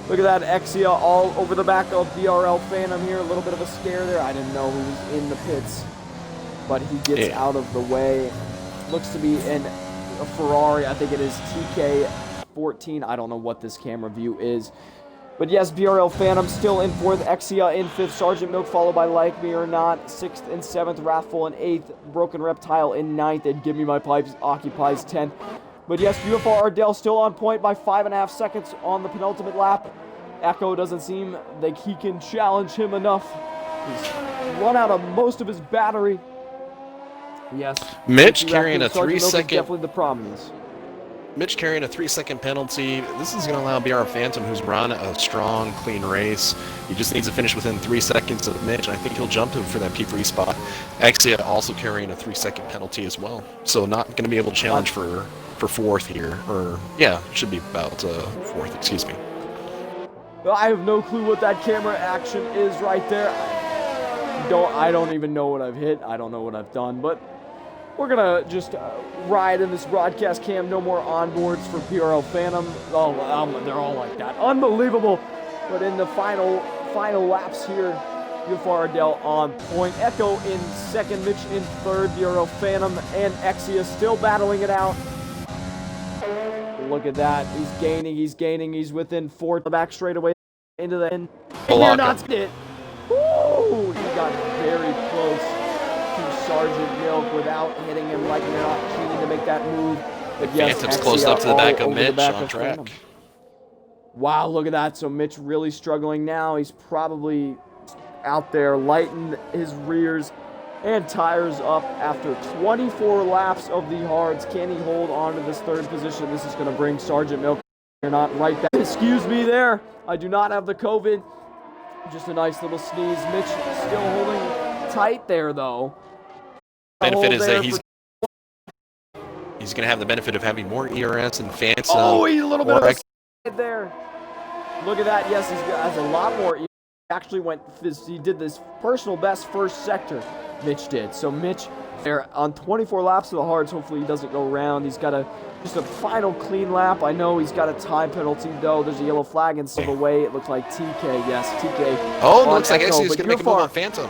look at that. Exia all over the back of BRL Phantom here. A little bit of a scare there. I didn't know who was in the pits, but he gets out of the way. Looks to be a Ferrari. I think it is TK14. I don't know what this camera view is. But yes, BRL Phantom still in 4th, Exia in 5th, Sergeant Milk followed by Like Me or Not, 6th and 7th, Wrathful in 8th, Broken Reptile in 9th, and Give Me My Pipes occupies 10th. But yes, UFR Ardell still on point by 5.5 seconds on the penultimate lap. Echo doesn't seem like he can challenge him enough. He's run out of most of his battery. Yes. Mitch carrying a 3-second. Definitely the prominence. Mitch carrying a 3-second penalty. This is going to allow BR Phantom, who's run a strong, clean race. He just needs to finish within 3 seconds of Mitch, and I think he'll jump him for that P3 spot. Exia also carrying a 3-second penalty as well. So not going to be able to challenge for 4th here. Or, yeah, should be about 4th, excuse me. Well, I have no clue what that camera action is right there. I don't even know what I've hit. I don't know what I've done, but we're gonna just ride in this broadcast cam. No more onboards for PRL Phantom. Oh, they're all like that. Unbelievable. But in the final laps here, UFR Ardell on point. Echo in 2nd, Mitch in 3rd, PRL Phantom and Exia still battling it out. Look at that. He's gaining. He's within 4th. The back straightaway into the end. And you're not it. Woo! He got very close to Sergeant Milk without hitting him. Like you're not cheating to make that move. But yes, Phantom's close up to the back of Mitch on track. Phantom. Wow, look at that. So Mitch really struggling now. He's probably out there lighting his rears and tires up after 24 laps of the hards. Can he hold on to this 3rd position? This is going to bring Sergeant Milk. You're not right back. Excuse me there. I do not have the COVID. Just a nice little sneeze. Mitch still holding tight there, though. Benefit is that he's going to have the benefit of having more ERS and Phantom. Oh, he's a little bit of a slide there. Look at that. Yes, he has a lot more. He actually he did this personal best 1st sector. Mitch did. So Mitch there on 24 laps of the hards. Hopefully he doesn't go round. He's got just a final clean lap. I know he's got a time penalty though. There's a yellow flag in the way. It looks like TK. Yes, TK. Oh, looks like Exia is going to make a move on Phantom.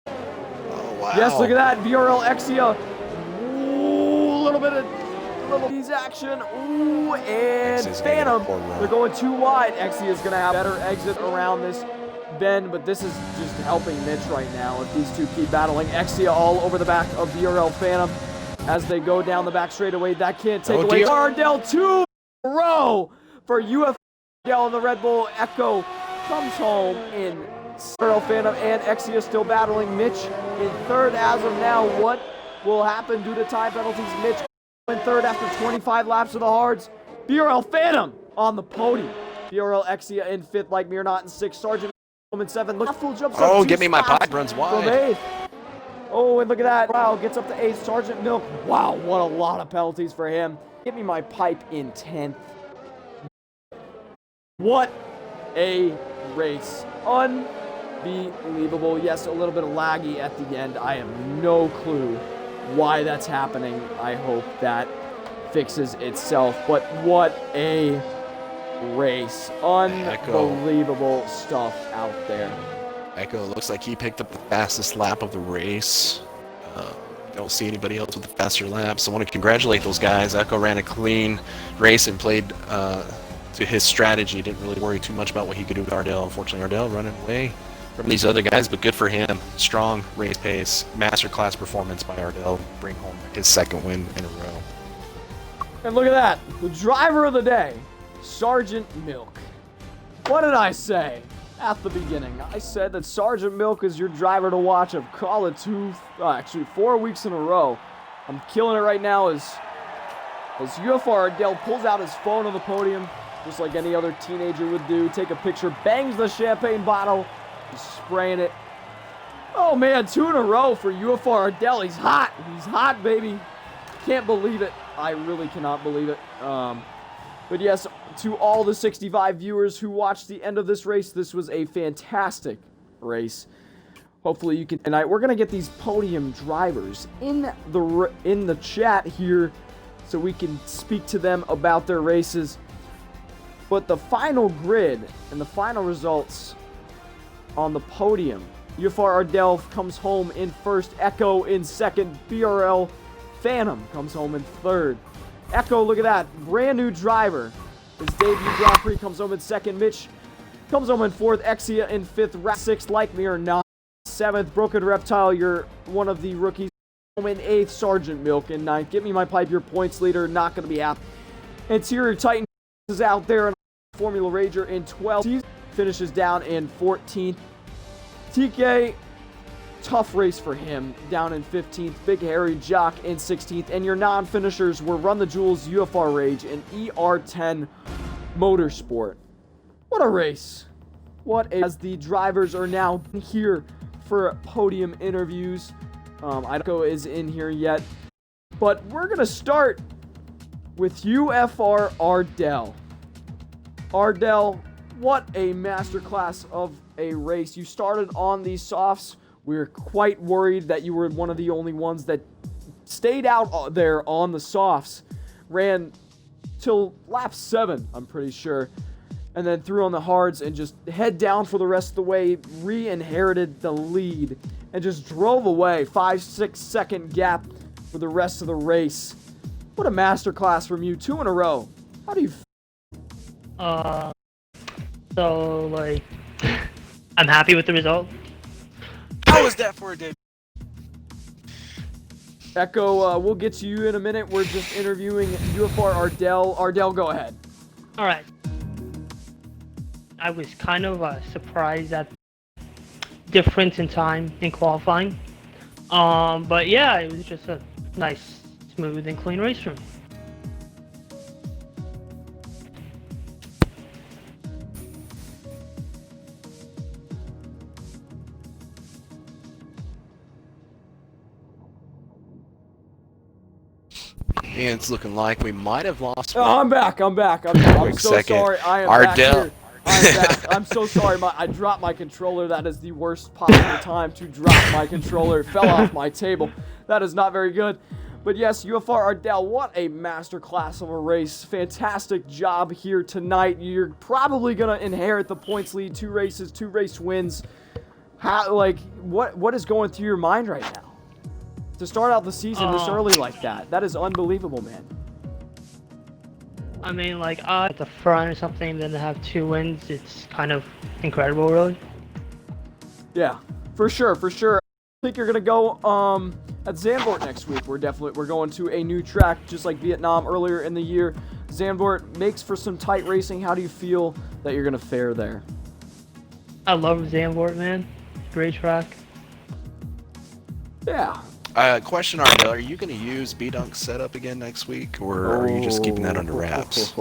Oh wow. Yes, look at that. BRL Exia. Ooh, a little bit of ease action. Ooh, and Exia's Phantom. They're going too wide. Exia is going to have a better exit around this bend, but this is just helping Mitch right now if these two keep battling. Exia all over the back of BRL Phantom as they go down the back straightaway. That can't take away. Ardell 2 in a row for UF Ardell and the Red Bull Echo comes home in BRL Phantom, and Exia still battling Mitch in 3rd as of now. What will happen due to time penalties? Mitch in 3rd after 25 laps of the hards. BRL Phantom on the podium. BRL Exia in 5th, Like Me or Not in 6th. Sergeant in 7th. Look, full jumps up. Give me my pipe, runs wide. From 8th. Oh, and look at that. Wow, gets up to 8th. Sergeant Milk. Wow, what a lot of penalties for him. Give me my pipe in 10th. What a race. Unbelievable. Yes, a little bit of laggy at the end. I have no clue why that's happening. I hope that fixes itself. But what a race. Unbelievable stuff out there. Echo looks like he picked up the fastest lap of the race. Don't see anybody else with a faster lap, so I want to congratulate those guys. Echo ran a clean race and played to his strategy. Didn't really worry too much about what he could do with Ardell. Unfortunately, Ardell running away from these other guys, but good for him. Strong race pace, masterclass performance by Ardell. Bring home his 2nd win in a row. And look at that. The driver of the day, Sergeant Milk. What did I say at the beginning? I said that Sergeant Milk is your driver to watch. I've called it 4 weeks in a row. I'm killing it right now as UFR Ardell pulls out his phone on the podium, just like any other teenager would do. Take a picture, bangs the champagne bottle, just spraying it. Oh man, 2 in a row for UFR Ardell. He's hot. He's hot, baby. Can't believe it. I really cannot believe it. But yes, to all the 65 viewers who watched the end of this race, this was a fantastic, race. Hopefully you can tonight. We're gonna get these podium drivers in the chat here, so we can speak to them about their races. But the final grid and the final results on the podium: UFR Ardell comes home in first, Echo in second, BRL Phantom comes home in third. Echo, look at that, brand new driver. His debut Grand Prix comes home in second. Mitch comes home in fourth, Exia in fifth, sixth, Like Me or Not. Seventh, Broken Reptile, you're one of the rookies. In eighth, Sergeant Milk in ninth. Get Me My Pipe, your points leader, not going to be happy. Interior Titan is out there, and Formula Rager in 12th. Finishes down in 14th. TK, tough race for him, down in 15th. Big Harry Jock in 16th. And your non-finishers were Run the Jewels, UFR Rage, and ER10 Motorsport. What a race. As the drivers are now here for podium interviews. Idaho is in here yet. But we're going to start with UFR Ardell. Ardell, what a masterclass of a race. You started on these softs. We were quite worried that you were one of the only ones that stayed out there on the softs. Ran till lap 7, I'm pretty sure. And then threw on the hards and just head down for the rest of the way, re-inherited the lead, and just drove away. 5-6 second gap for the rest of the race. What a masterclass from you, 2 in a row. How do you So, like, I'm happy with the result. How was that for a day? Echo, we'll get to you in a minute. We're just interviewing UFR Ardell. Ardell, go ahead. Alright. I was kind of surprised at difference in time in qualifying. But yeah, it was just a nice, smooth, and clean race for me. And it's looking like we might have lost. Oh, I'm back. I'm so second. sorry. I am Ardell. back here. I'm back. I'm so sorry. I dropped my controller. That is the worst possible time to drop my controller. It fell off my table. That is not very good. But yes, UFR Ardell, what a masterclass of a race. Fantastic job here tonight. You're probably going to inherit the points lead. 2 races, 2 race wins. What is going through your mind right now? To start out the season this early like that is unbelievable, man. I mean, like, at the front or something, then to have 2 wins, it's kind of incredible, really. Yeah, for sure. I think you're gonna go at Zandvoort next week. We're going to a new track, just like Vietnam earlier in the year. Zandvoort makes for some tight racing. How do you feel that you're gonna fare there? I love Zandvoort, man. Great track. Yeah. Question, Ardell, are you going to use B-Dunk setup again next week, or are you just keeping that under wraps?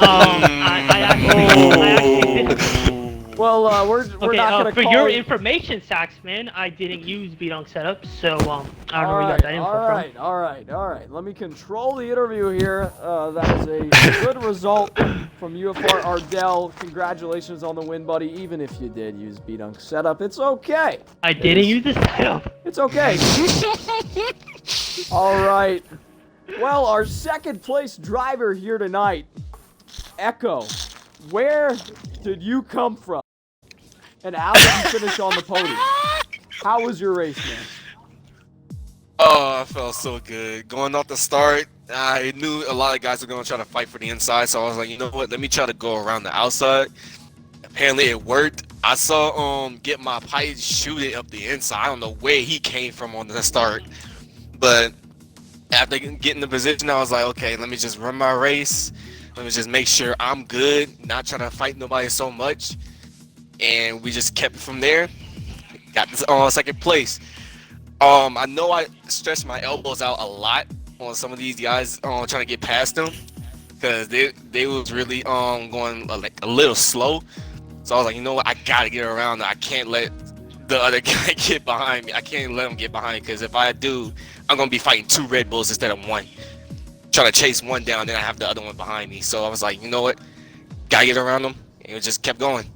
I actually didn't. Well, we're not gonna for call your it... information, Saxman, I didn't use B-Dunk setup, so I don't know where you got that info from. All right. Let me control the interview here. That is a good result from UFR Ardell. Congratulations on the win, buddy. Even if you did use B-Dunk setup, it's okay. I didn't use the setup. It's okay. All right. Well, our second place driver here tonight, Echo. Where did you come from? And how did you finish on the podium? How was your race, man? Oh, I felt so good. Going off the start, I knew a lot of guys were going to try to fight for the inside, so I was like, you know what, let me try to go around the outside. Apparently it worked. I saw Get My Pipe shoot it up the inside. I don't know where he came from on the start. But after getting the position, I was like, okay, let me just run my race. Let me just make sure I'm good, not trying to fight nobody so much. And we just kept it from there. Got this second place. I know I stretched my elbows out a lot on some of these guys trying to get past them, because they was really going like a little slow. So I was like, you know what, I gotta get around. I can't let the other guy get behind me. I can't let him get behind me, because if I do, I'm gonna be fighting 2 Red Bulls instead of 1. Trying to chase one down, then I have the other one behind me. So I was like, you know what, gotta get around them, and it just kept going.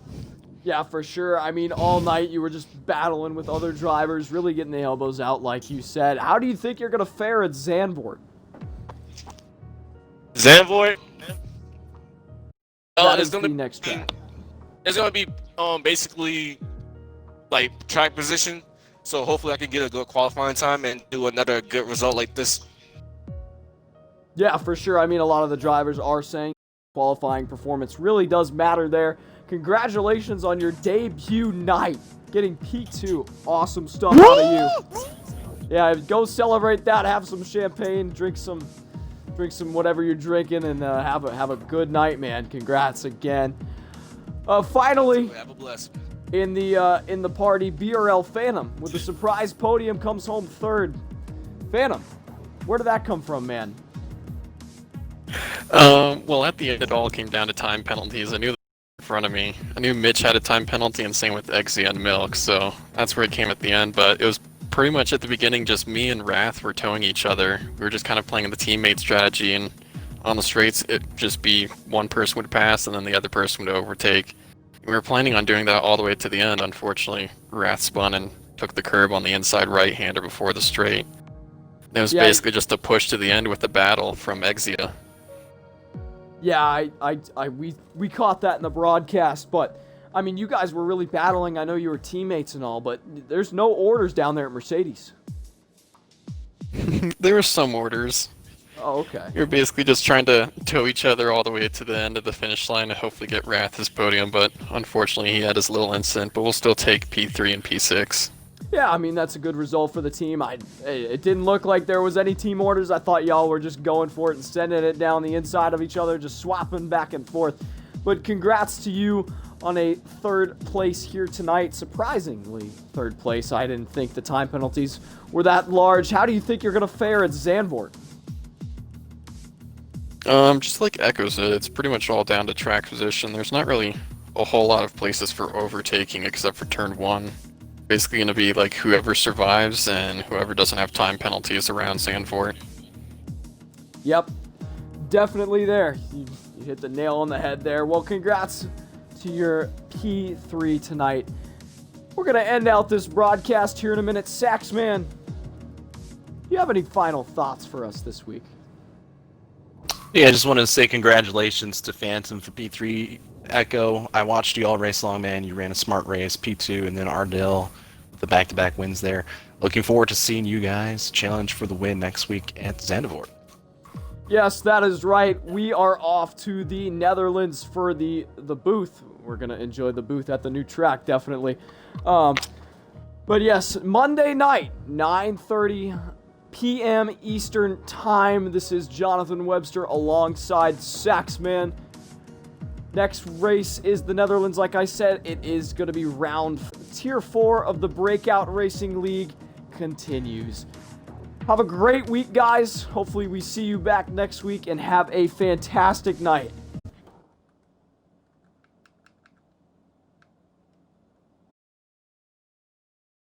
Yeah, for sure. I mean, all night you were just battling with other drivers, really getting the elbows out, like you said. How do you think you're going to fare at Zandvoort? Zandvoort? That It's is the gonna next track. It's gonna be basically like track position. So hopefully I can get a good qualifying time and do another good result like this. Yeah, for sure. I mean, a lot of the drivers are saying qualifying performance really does matter there. Congratulations on your debut night, getting P2. Awesome stuff out of you. Yeah, go celebrate that. Have some champagne, drink some whatever you're drinking, and have a good night, man. Congrats again. Finally, Have a blessing. in the party, BRL Phantom with a surprise podium comes home third. Phantom, where did that come from, man? Well, at the end, it all came down to time penalties. I knew in front of me. I knew Mitch had a time penalty, and same with Exia and Milk, so that's where it came at the end. But it was pretty much at the beginning, just me and Wrath were towing each other. We were just kind of playing the teammate strategy, and on the straights, it'd just be one person would pass, and then the other person would overtake. We were planning on doing that all the way to the end. Unfortunately, Wrath spun and took the curb on the inside right-hander before the straight. It was basically just a push to the end with the battle from Exia. Yeah, we caught that in the broadcast, but I mean, you guys were really battling. I know you were teammates and all, but there's no orders down there at Mercedes. There were some orders. Oh, okay. You're basically just trying to tow each other all the way to the end of the finish line and hopefully get Wrath his podium, but unfortunately he had his little incident, but we'll still take P3 and P6. Yeah, I mean, that's a good result for the team. It didn't look like there was any team orders. I thought y'all were just going for it and sending it down the inside of each other, just swapping back and forth. But congrats to you on a third place here tonight. Surprisingly, third place. I didn't think the time penalties were that large. How do you think you're going to fare at Zandvoort? Just like Echo said, it's pretty much all down to track position. There's not really a whole lot of places for overtaking except for turn 1. Basically going to be like whoever survives and whoever doesn't have time penalties around Zandvoort. Yep, definitely there. You hit the nail on the head there. Well, congrats to your P3 tonight. We're going to end out this broadcast here in a minute. Saxman, do you have any final thoughts for us this week? Yeah, I just wanted to say congratulations to Phantom for P3. Echo, I watched you all race long, man. You ran a smart race, P2, and then Ardell with the back-to-back wins there. Looking forward to seeing you guys challenge for the win next week at Zandvoort. Yes, that is right. We are off to the Netherlands for the booth. We're going to enjoy the booth at the new track, definitely. But yes, Monday night, 9:30 p.m. Eastern Time. This is Jonathan Webster alongside Saxman. Next race is the Netherlands. Like I said, it is going to be Tier 4 of the Breakout Racing League continues. Have a great week, guys. Hopefully we see you back next week, and have a fantastic night.